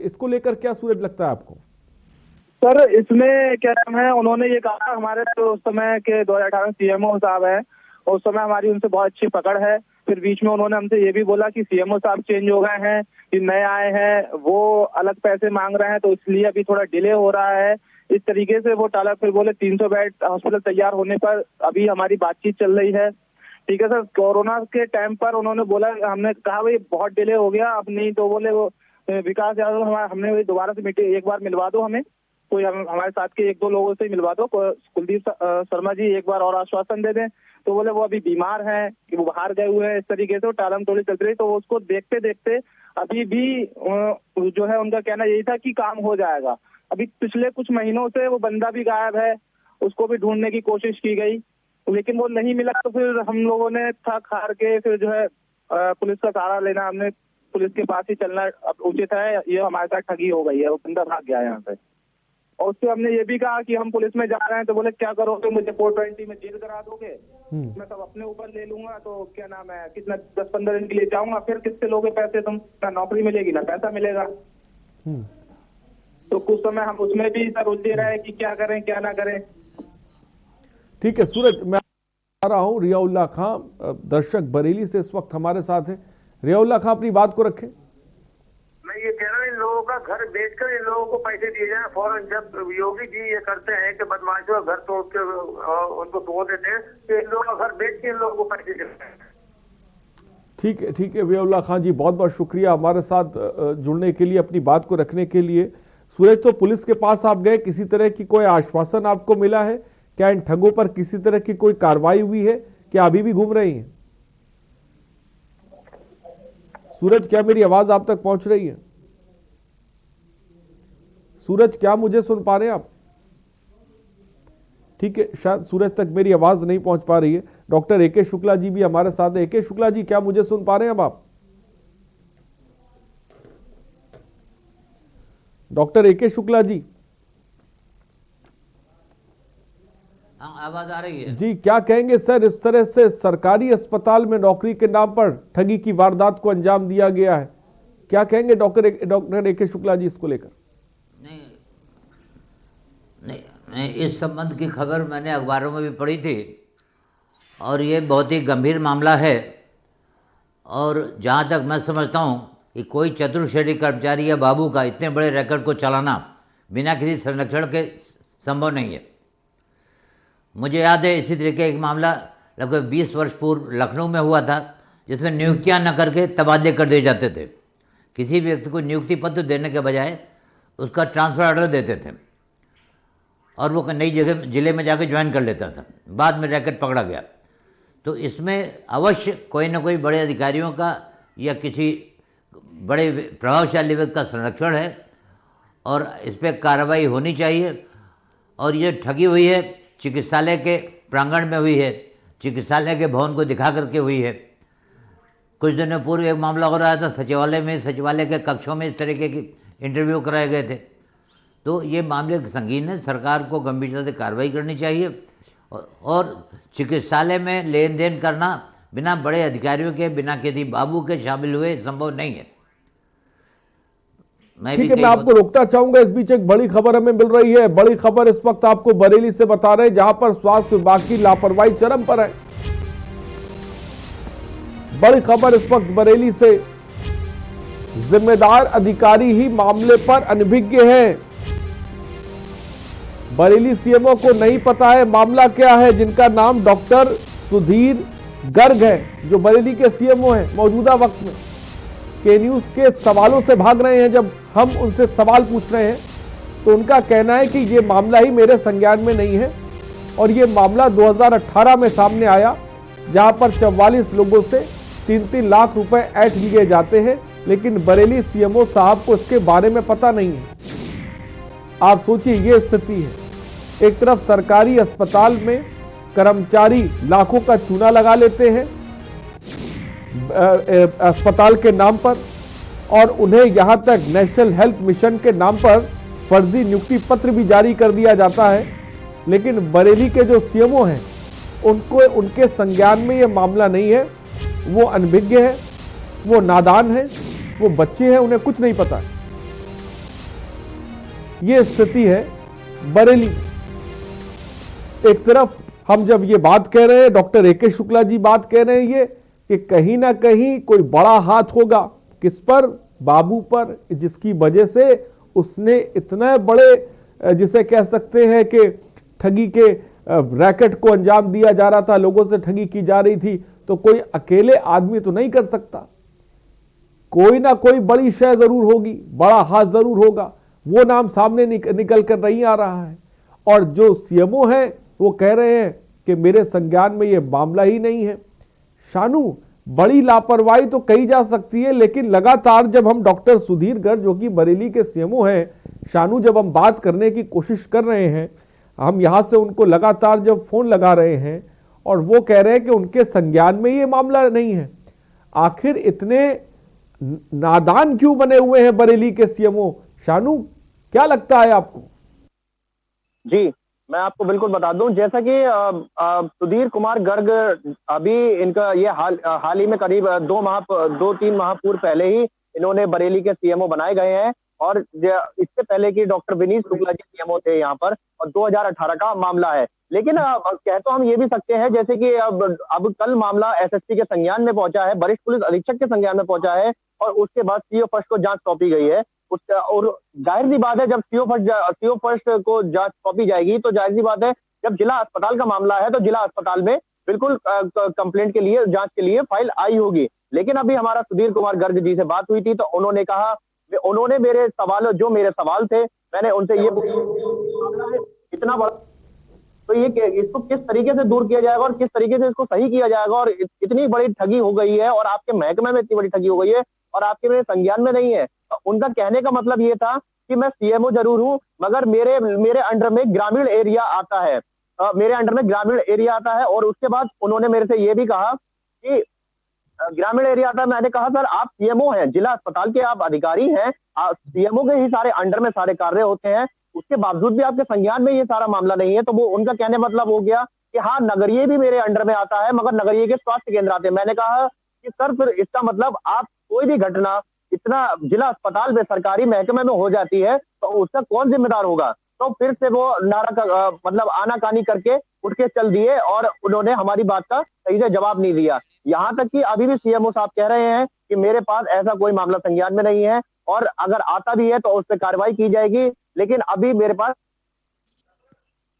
इसको लेकर क्या सूरज लगता है आपको? सर इसमें क्या नाम है, उन्होंने ये कहा, हमारे तो उस समय के 2018 सीएमओ साहब है, उस समय हमारी उनसे बहुत अच्छी पकड़ है। फिर बीच में उन्होंने हमसे ये भी बोला कि सीएमओ साहब चेंज हो गए हैं, कि नए आए हैं, वो अलग पैसे मांग रहे हैं, तो इसलिए अभी थोड़ा डिले हो रहा है, इस तरीके से वो टाला। फिर बोले 300 बेड हॉस्पिटल तैयार होने पर अभी हमारी बातचीत चल रही है। ठीक है सर, कोरोना के टाइम पर उन्होंने बोला, हमने कहा भाई बहुत डिले हो गया, अब नहीं, तो बोले वो विकास यादव हमने दोबारा से मीटिंग एक बार मिलवा दो हमें, कोई हमारे साथ के 1-2 लोगों से मिलवा दो, कुलदीप शर्मा जी एक बार और आश्वासन दे दें। तो बोले वो अभी बीमार हैं, कि वो बाहर गए हुए हैं, इस तरीके से टालम टोली चल रही। तो उसको देखते देखते अभी भी जो है उनका कहना यही था कि काम हो जाएगा। अभी पिछले कुछ महीनों से वो बंदा भी गायब है, उसको भी ढूंढने की कोशिश की गई, लेकिन वो नहीं मिला। तो फिर हम लोगों ने थक हार के फिर जो है पुलिस का सहारा लेना, हमने पुलिस के पास ही चलना अब उचित है, ये हमारे साथ ठगी हो गई है, वो बंदा भाग गया है यहाँ से। और उससे हमने ये भी कहा कि हम पुलिस में जा रहे हैं, तो बोले क्या करोगे, मुझे 420 में जेल करा दोगे, मैं सब अपने ऊपर ले लूंगा, तो क्या नाम है, कितना 10-15 दिन के लिए जाऊंगा, फिर किससे लोगे पैसे, तुम ना नौकरी मिलेगी ना पैसा मिलेगा। तो कुछ समय हम उसमें भी सर उलझे रहे कि क्या करें क्या ना करें। ठीक है सूरज, मैं आ रहा हूँ रियाउल्लाह खां, दर्शक बरेली से इस वक्त हमारे साथ है। रियाउल्लाह खां, अपनी बात को रखें। मैं ये कह रहा हूँ इन लोगों का घर बेचकर इन लोगों को पैसे दिए जाए फौरन। जब योगी जी ये करते हैं कि बदमाशों का घर तोड़ के उनको तोड़ देते हैं, तो इन लोगों का घर बेच के इन लोगों को पैसे देते हैं। ठीक है ज़ियाउल्लाह खान जी, बहुत बहुत शुक्रिया हमारे साथ जुड़ने के लिए, अपनी बात को रखने के लिए। सूरज, तो पुलिस के पास आप गए, किसी तरह की कोई आश्वासन आपको मिला है क्या? इन ठगों पर किसी तरह की कोई कार्रवाई हुई है क्या? अभी भी घूम रही हैं? सूरज, क्या मेरी आवाज आप तक पहुंच रही है? सूरज, क्या मुझे सुन पा रहे हैं आप? ठीक है, शायद सूरज तक मेरी आवाज नहीं पहुंच पा रही है। Doctor A K. शुक्ला जी भी हमारे साथ है। ए.के. शुक्ला जी, क्या मुझे सुन पा रहे हैं अब आप? Doctor A K. शुक्ला जी, आवाज आ रही है जी? क्या कहेंगे सर, इस तरह से सरकारी अस्पताल में नौकरी के नाम पर ठगी की वारदात को अंजाम दिया गया है, क्या कहेंगे डॉक्टर ए.के. शुक्ला जी इसको लेकर? नहीं, इस संबंध की खबर मैंने अखबारों में भी पढ़ी थी और ये बहुत ही गंभीर मामला है। और जहाँ तक मैं समझता हूँ कि कोई चतुर्श्रेणी कर्मचारी या बाबू का इतने बड़े रैकेट को चलाना बिना किसी संरक्षण के संभव नहीं है। मुझे याद है इसी तरीके एक मामला लगभग 20 वर्ष पूर्व लखनऊ में हुआ था, जिसमें नियुक्तियां न करके तबादले कर दिए जाते थे। किसी व्यक्ति को नियुक्ति पत्र देने के बजाय उसका ट्रांसफ़र ऑर्डर देते थे और वो नई जगह ज़िले में जाकर ज्वाइन कर लेता था। बाद में रैकेट पकड़ा गया। तो इसमें अवश्य कोई ना कोई बड़े अधिकारियों का या किसी बड़े प्रभावशाली व्यक्ति का संरक्षण है और इस पर कार्रवाई होनी चाहिए। और ये ठगी हुई है चिकित्सालय के प्रांगण में हुई है, चिकित्सालय के भवन को दिखा करके हुई है। कुछ दिनों पूर्व एक मामला हो रहा था सचिवालय में, सचिवालय के कक्षों में इस तरीके की इंटरव्यू कराए गए थे। तो ये मामले संगीन है, सरकार को गंभीरता से कार्रवाई करनी चाहिए। और चिकित्सालय में लेन देन करना बिना बड़े अधिकारियों के, बिना किसी बाबू के शामिल हुए संभव नहीं है। ठीक है, मैं आपको रोकना चाहूंगा। इस बीच एक बड़ी खबर हमें मिल रही है। बड़ी खबर इस वक्त आपको बरेली से बता रहे हैं, जहां पर स्वास्थ्य विभाग की लापरवाही चरम पर है। बड़ी खबर इस वक्त बरेली से, जिम्मेदार अधिकारी ही मामले पर अनभिज्ञ हैं। बरेली सीएमओ को नहीं पता है मामला क्या है, जिनका नाम डॉक्टर सुधीर गर्ग है, जो बरेली के सीएमओ हैं मौजूदा वक्त में। के न्यूज के सवालों से भाग रहे हैं। जब हम उनसे सवाल पूछ रहे हैं तो उनका कहना है कि ये मामला ही मेरे संज्ञान में नहीं है और ये मामला 2018 में सामने आया, जहां पर 44 लोगों से 3-3 लाख रुपए ऐंठ लिए जाते हैं, लेकिन बरेली सीएमओ साहब को इसके बारे में पता नहीं है। आप सोचिए, ये स्थिति है। एक तरफ सरकारी अस्पताल में कर्मचारी लाखों का चूना लगा लेते हैं अस्पताल के नाम पर, और उन्हें यहां तक नेशनल हेल्थ मिशन के नाम पर फर्जी नियुक्ति पत्र भी जारी कर दिया जाता है। लेकिन बरेली के जो सीएमओ हैं उनको, उनके संज्ञान में यह मामला नहीं है। वो अनभिज्ञ है, वो नादान है, वो बच्चे हैं, उन्हें कुछ नहीं पता है। ये स्थिति है बरेली। एक तरफ हम जब ये बात कह रहे हैं, डॉक्टर ए.के. शुक्ला जी बात कह रहे हैं ये कि कहीं ना कहीं कोई बड़ा हाथ होगा, किस पर? बाबू पर, जिसकी वजह से उसने इतने बड़े, जिसे कह सकते हैं कि ठगी के रैकेट को अंजाम दिया जा रहा था, लोगों से ठगी की जा रही थी। तो कोई अकेले आदमी तो नहीं कर सकता, कोई ना कोई बड़ी शय जरूर होगी, बड़ा हाथ जरूर होगा। वो नाम सामने निकल कर नहीं आ रहा है। और जो सीएमओ है वो कह रहे हैं कि मेरे संज्ञान में ये मामला ही नहीं है। शानू, बड़ी लापरवाही तो कही जा सकती है, लेकिन लगातार जब हम डॉक्टर सुधीर गर्ग, जो कि बरेली के सीएमओ हैं, शानू, जब हम बात करने की कोशिश कर रहे हैं, हम यहां से उनको लगातार जब फोन लगा रहे हैं और वो कह रहे हैं कि उनके संज्ञान में ये मामला नहीं है। आखिर इतने नादान क्यों बने हुए हैं बरेली के सीएमओ? शानू, क्या लगता है आपको? जी, मैं आपको बिल्कुल बता दूं, जैसा कि सुधीर कुमार गर्ग, अभी इनका ये हाल ही में करीब 2-3 माह पूर्व पहले ही इन्होंने बरेली के सीएमओ बनाए गए हैं और इससे पहले की डॉक्टर विनीत शुक्ला जी सीएमओ थे यहाँ पर, और 2018 का मामला है। लेकिन कह तो हम ये भी सकते हैं जैसे कि अब कल मामला एसएसपी के संज्ञान में पहुंचा है, वरिष्ठ पुलिस अधीक्षक के संज्ञान में पहुंचा है, और उसके बाद सीओ फर्स्ट को जांच सौंपी गई है। उसका और जाहिर सी बात है जब सीओ फर्स्ट को जांच सौंपी जाएगी तो जाहिर सी बात है जब जिला अस्पताल का मामला है तो जिला अस्पताल में बिल्कुल कंप्लेंट के लिए, जांच के लिए फाइल आई होगी। लेकिन अभी हमारा सुधीर कुमार गर्ग जी से बात हुई थी तो उन्होंने कहा, उन्होंने मेरे सवाल थे मैंने उनसे ये इतना बड़ा, तो ये इसको किस तरीके से दूर किया जाएगा और किस तरीके से इसको सही किया जाएगा, और इतनी बड़ी ठगी हो गई है और आपके महकमे में इतनी बड़ी ठगी हो गई है और आपके मेरे संज्ञान में नहीं है। उनका कहने का मतलब ये था कि मैं सीएमओ जरूर हूं मगर मेरे अंडर में ग्रामीण एरिया आता है, और उसके बाद उन्होंने मेरे से ये भी कहा कि ग्रामीण एरिया आता है। मैंने कहा सर आप सीएमओ हैं, जिला अस्पताल के आप अधिकारी हैं, सीएमओ के ही सारे अंडर में सारे कार्य होते हैं, उसके बावजूद भी आपके संज्ञान में ये सारा मामला नहीं है। तो वो उनका कहने मतलब हो गया कि हाँ नगरीय भी मेरे अंडर में आता है मगर नगरीय के स्वास्थ्य केंद्र आते हैं। मैंने कहा कि सर फिर इसका मतलब आप कोई भी घटना इतना जिला अस्पताल में सरकारी महकमे में हो जाती है तो उसका कौन जिम्मेदार होगा। तो फिर से वो नारा मतलब आनाकानी करके उठ के चल दिए और उन्होंने हमारी बात का सही से जवाब नहीं दिया। यहाँ तक कि अभी भी सीएमओ साहब कह रहे हैं कि मेरे पास ऐसा कोई मामला संज्ञान में नहीं है और अगर आता भी है तो उस पर कार्रवाई की जाएगी। लेकिन अभी मेरे पास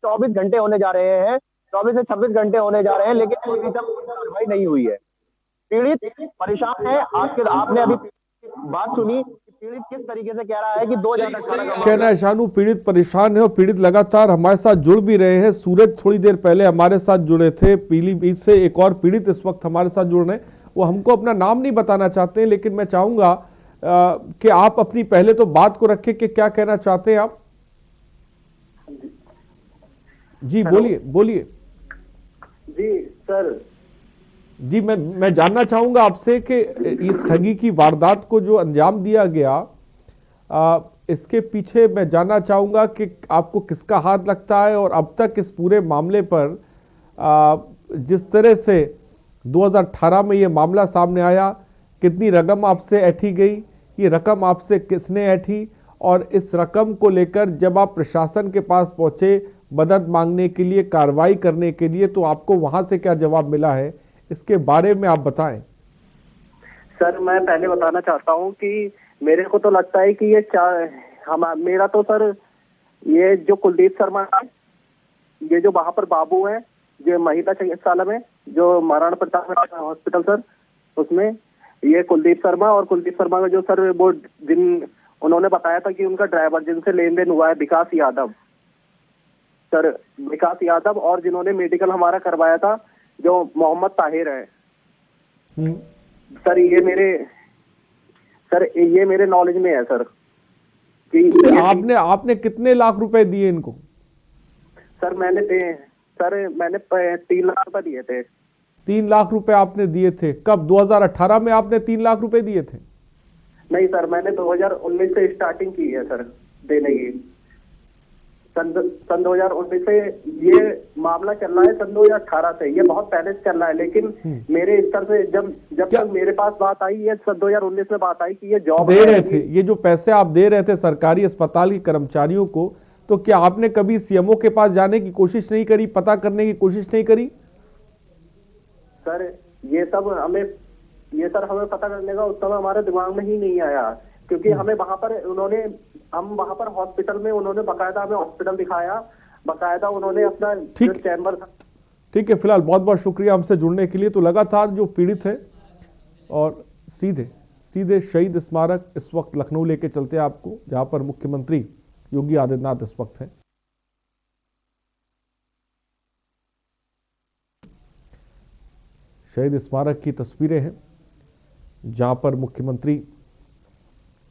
24 घंटे होने जा रहे हैं, 24 से 26 घंटे होने जा रहे हैं, लेकिन कोई भी कार्रवाई नहीं हुई है। पीड़ित परेशान है। आपने अभी बात सुनी कि पीड़ित किस तरीके से कह रहा है कि 2018 कहना है शानू पीड़ित परेशान है और पीड़ित लगातार हमारे साथ जुड़ भी रहे हैं। सूरज थोड़ी देर पहले हमारे साथ जुड़े थे पीलीभीत से, एक और पीड़ित इस वक्त हमारे साथ जुड़ रहे हैं। वो हमको अपना नाम नहीं बताना चाहते हैं, लेकिन मैं चाहूंगा कि आप अपनी पहले तो बात को रखें कि क्या कहना चाहते हैं आप। जी बोलिए। जी सर, जी मैं जानना चाहूंगा आपसे कि इस ठगी की वारदात को जो अंजाम दिया गया, इसके पीछे मैं जानना चाहूंगा कि आपको किसका हाथ लगता है और अब तक इस पूरे मामले पर जिस तरह से 2018 में ये मामला सामने आया, कितनी रकम आपसे ऐठी गई, ये रकम आपसे किसने ऐठी, और इस रकम को लेकर जब आप प्रशासन के पास पहुंचे मदद मांगने के लिए, कार्रवाई करने के लिए, तो आपको वहां से क्या जवाब मिला है, इसके बारे में आप बताएं। सर मैं पहले बताना चाहता हूं कि मेरे को तो लगता है कि मेरा तो सर ये जो कुलदीप शर्मा है, ये जो वहां पर बाबू है, जो महिला चिकित्सालय में जो महाराणा प्रताप हॉस्पिटल सर, उसमें ये कुलदीप शर्मा और कुलदीप शर्मा का जो सर वो जिन उन्होंने बताया था कि उनका ड्राइवर जिनसे लेन देन हुआ है विकास यादव, और जिन्होंने मेडिकल हमारा करवाया था जो मोहम्मद ताहिर है। सर ये मेरे नॉलेज में है सर कि आपने कितने लाख रुपए दिए इनको? सर मैंने 3 लाख रुपए दिए थे। 3 लाख रुपए आपने दिए थे? कब? 2018 में आपने 3 लाख रुपए दिए थे? नहीं सर, मैंने 2019 से स्टार्टिंग की है सर देने की। सन 2019 से ये मामला चल रहा है, सन 2018 से, ये बहुत पहले से चल रहा है। लेकिन मेरे स्तर से जब तक मेरे पास बात आई, ये सन 2019 में बात आई कि ये जॉब दे रहे थे, ये जो पैसे आप दे रहे थे सरकारी अस्पताल के कर्मचारियों को, तो क्या आपने कभी सीएमओ के पास जाने की कोशिश नहीं करी, पता करने की कोशिश नहीं करी? सर ये सर हमें पता करने का उस समय हमारे दिमाग में ही नहीं आया, क्योंकि हमें वहां पर हॉस्पिटल में उन्होंने बकायदा हमें हॉस्पिटल दिखाया, बकायदा उन्होंने अपना जो चैम्बर था। ठीक है, फिलहाल बहुत बहुत शुक्रिया हमसे जुड़ने के लिए। तो लगातार जो पीड़ित है और सीधे शहीद स्मारक इस वक्त लखनऊ लेके चलते हैं आपको, जहां पर मुख्यमंत्री योगी आदित्यनाथ इस वक्त हैं। शहीद स्मारक की तस्वीरें हैं जहां पर मुख्यमंत्री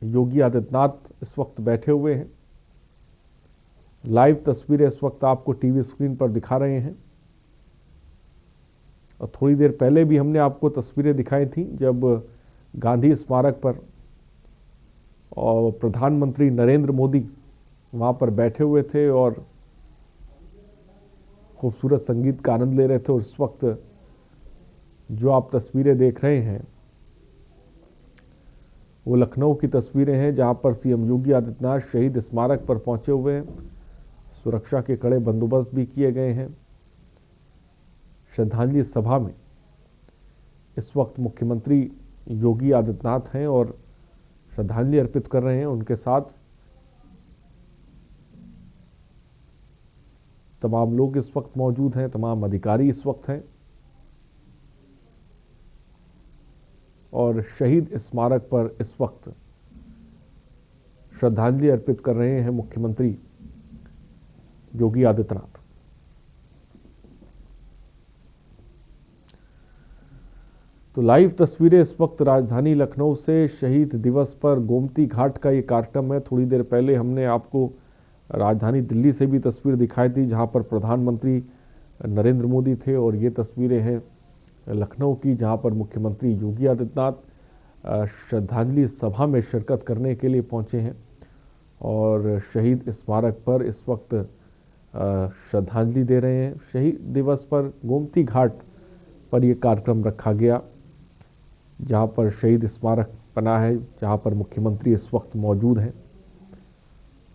योगी आदित्यनाथ इस वक्त बैठे हुए हैं। लाइव तस्वीरें इस वक्त आपको टीवी स्क्रीन पर दिखा रहे हैं, और थोड़ी देर पहले भी हमने आपको तस्वीरें दिखाई थी जब गांधी स्मारक पर और प्रधानमंत्री नरेंद्र मोदी वहां पर बैठे हुए थे और खूबसूरत संगीत का आनंद ले रहे थे। और इस वक्त जो आप तस्वीरें देख रहे हैं वो लखनऊ की तस्वीरें हैं जहां पर सीएम योगी आदित्यनाथ शहीद स्मारक पर पहुंचे हुए हैं। सुरक्षा के कड़े बंदोबस्त भी किए गए हैं। श्रद्धांजलि सभा में इस वक्त मुख्यमंत्री योगी आदित्यनाथ हैं और श्रद्धांजलि अर्पित कर रहे हैं। उनके साथ तमाम लोग इस वक्त मौजूद हैं, तमाम अधिकारी इस वक्त हैं और शहीद स्मारक पर इस वक्त श्रद्धांजलि अर्पित कर रहे हैं मुख्यमंत्री योगी आदित्यनाथ। तो लाइव तस्वीरें इस वक्त राजधानी लखनऊ से शहीद दिवस पर गोमती घाट का ये कार्यक्रम है। थोड़ी देर पहले हमने आपको राजधानी दिल्ली से भी तस्वीर दिखाई थी जहां पर प्रधानमंत्री नरेंद्र मोदी थे और ये तस्वीरें हैं लखनऊ की जहां पर मुख्यमंत्री योगी आदित्यनाथ श्रद्धांजलि सभा में शिरकत करने के लिए पहुंचे हैं और शहीद स्मारक पर इस वक्त श्रद्धांजलि दे रहे हैं। शहीद दिवस पर गोमती घाट पर यह कार्यक्रम रखा गया जहां पर शहीद स्मारक बना है, जहां पर मुख्यमंत्री इस वक्त मौजूद हैं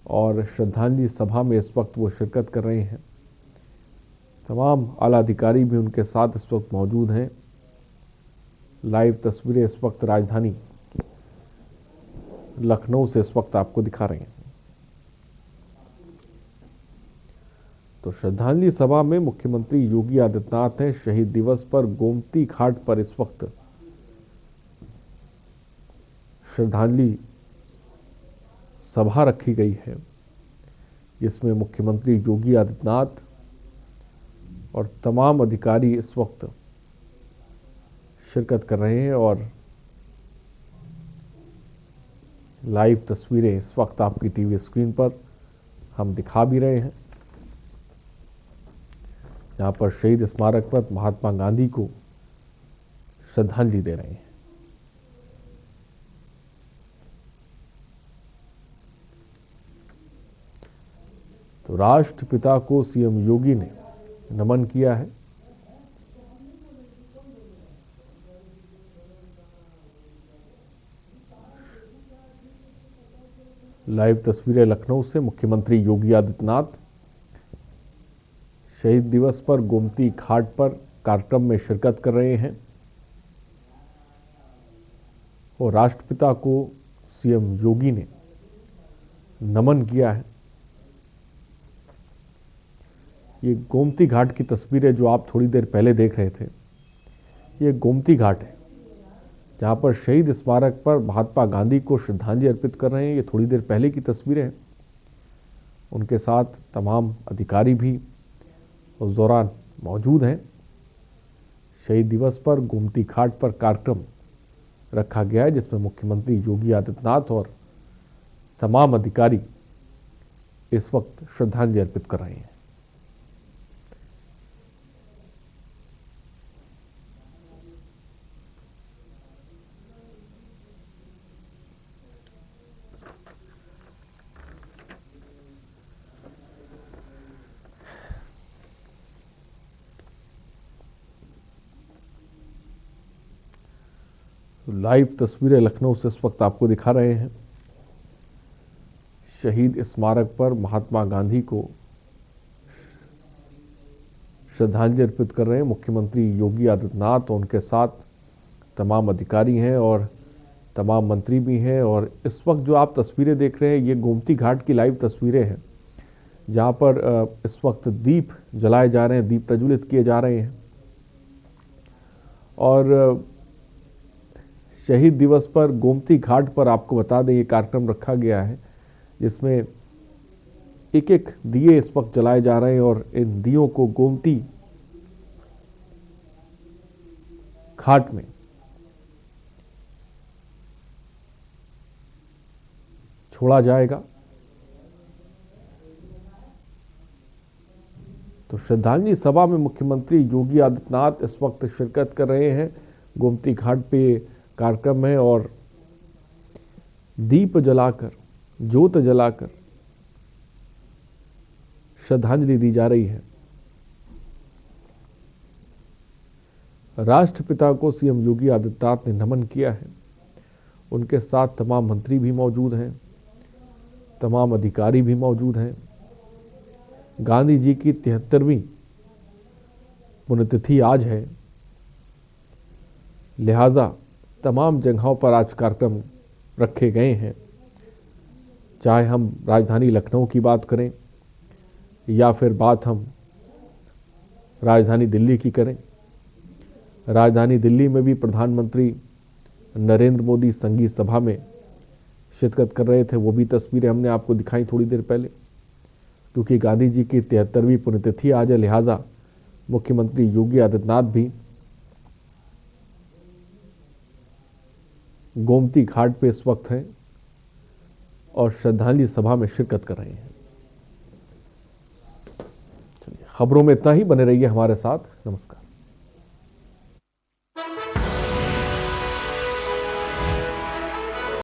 और श्रद्धांजलि सभा में इस वक्त वो शिरकत कर रहे हैं। तमाम आला अधिकारी भी उनके साथ इस वक्त मौजूद हैं। लाइव तस्वीरें इस वक्त राजधानी लखनऊ से इस वक्त आपको दिखा रहे हैं। तो श्रद्धांजलि सभा में मुख्यमंत्री योगी आदित्यनाथ हैं। शहीद दिवस पर गोमती घाट पर इस वक्त श्रद्धांजलि सभा रखी गई है जिसमें मुख्यमंत्री योगी आदित्यनाथ और तमाम अधिकारी इस वक्त शिरकत कर रहे हैं और लाइव तस्वीरें इस वक्त आपकी टीवी स्क्रीन पर हम दिखा भी रहे हैं जहां पर शहीद स्मारक पर महात्मा गांधी को श्रद्धांजलि दे रहे हैं। तो राष्ट्रपिता को सीएम योगी ने नमन किया है। लाइव तस्वीरें लखनऊ से मुख्यमंत्री योगी आदित्यनाथ शहीद दिवस पर गोमती घाट पर कार्यक्रम में शिरकत कर रहे हैं और राष्ट्रपिता को सीएम योगी ने नमन किया है। ये गोमती घाट की तस्वीरें जो आप थोड़ी देर पहले देख रहे थे, ये गोमती घाट है जहां पर शहीद स्मारक पर महात्मा गांधी को श्रद्धांजलि अर्पित कर रहे हैं। ये थोड़ी देर पहले की तस्वीरें हैं। उनके साथ तमाम अधिकारी भी उस दौरान मौजूद हैं। शहीद दिवस पर गोमती घाट पर कार्यक्रम रखा गया है जिसमें मुख्यमंत्री योगी आदित्यनाथ और तमाम अधिकारी इस वक्त श्रद्धांजलि अर्पित कर रहे हैं। लाइव तस्वीरें लखनऊ से इस वक्त आपको दिखा रहे हैं। शहीद स्मारक पर महात्मा गांधी को श्रद्धांजलि अर्पित कर रहे हैं मुख्यमंत्री योगी आदित्यनाथ और उनके साथ तमाम अधिकारी हैं और तमाम मंत्री भी हैं। और इस वक्त जो आप तस्वीरें देख रहे हैं ये गोमती घाट की लाइव तस्वीरें हैं जहां पर इस वक्त दीप जलाए जा रहे हैं, दीप प्रज्वलित किए जा रहे हैं। और शहीद दिवस पर गोमती घाट पर आपको बता दें ये कार्यक्रम रखा गया है जिसमें एक एक दिए इस वक्त जलाए जा रहे हैं और इन दियों को गोमती घाट में छोड़ा जाएगा। तो श्रद्धांजलि सभा में मुख्यमंत्री योगी आदित्यनाथ इस वक्त शिरकत कर रहे हैं। गोमती घाट पे कार्यक्रम है और दीप जलाकर, ज्योत जलाकर श्रद्धांजलि दी जा रही है। राष्ट्रपिता को सीएम योगी आदित्यनाथ ने नमन किया है उनके साथ तमाम मंत्री भी मौजूद हैं, तमाम अधिकारी भी मौजूद हैं। गांधी जी की 73वीं पुण्यतिथि आज है, लिहाजा तमाम जगहों पर आज कार्यक्रम रखे गए हैं। चाहे हम राजधानी लखनऊ की बात करें या फिर बात हम राजधानी दिल्ली की करें। राजधानी दिल्ली में भी प्रधानमंत्री नरेंद्र मोदी संगीत सभा में शिरकत कर रहे थे। वो भी तस्वीरें हमने आपको दिखाई थोड़ी देर पहले। क्योंकि गांधी जी की 73वीं पुण्यतिथि आज है, लिहाजा मुख्यमंत्री योगी आदित्यनाथ भी गोमती घाट पे इस वक्त हैं और श्रद्धांजलि सभा में शिरकत कर रहे हैं। चलिए, खबरों में इतना ही। बने रहिए हमारे साथ। नमस्कार।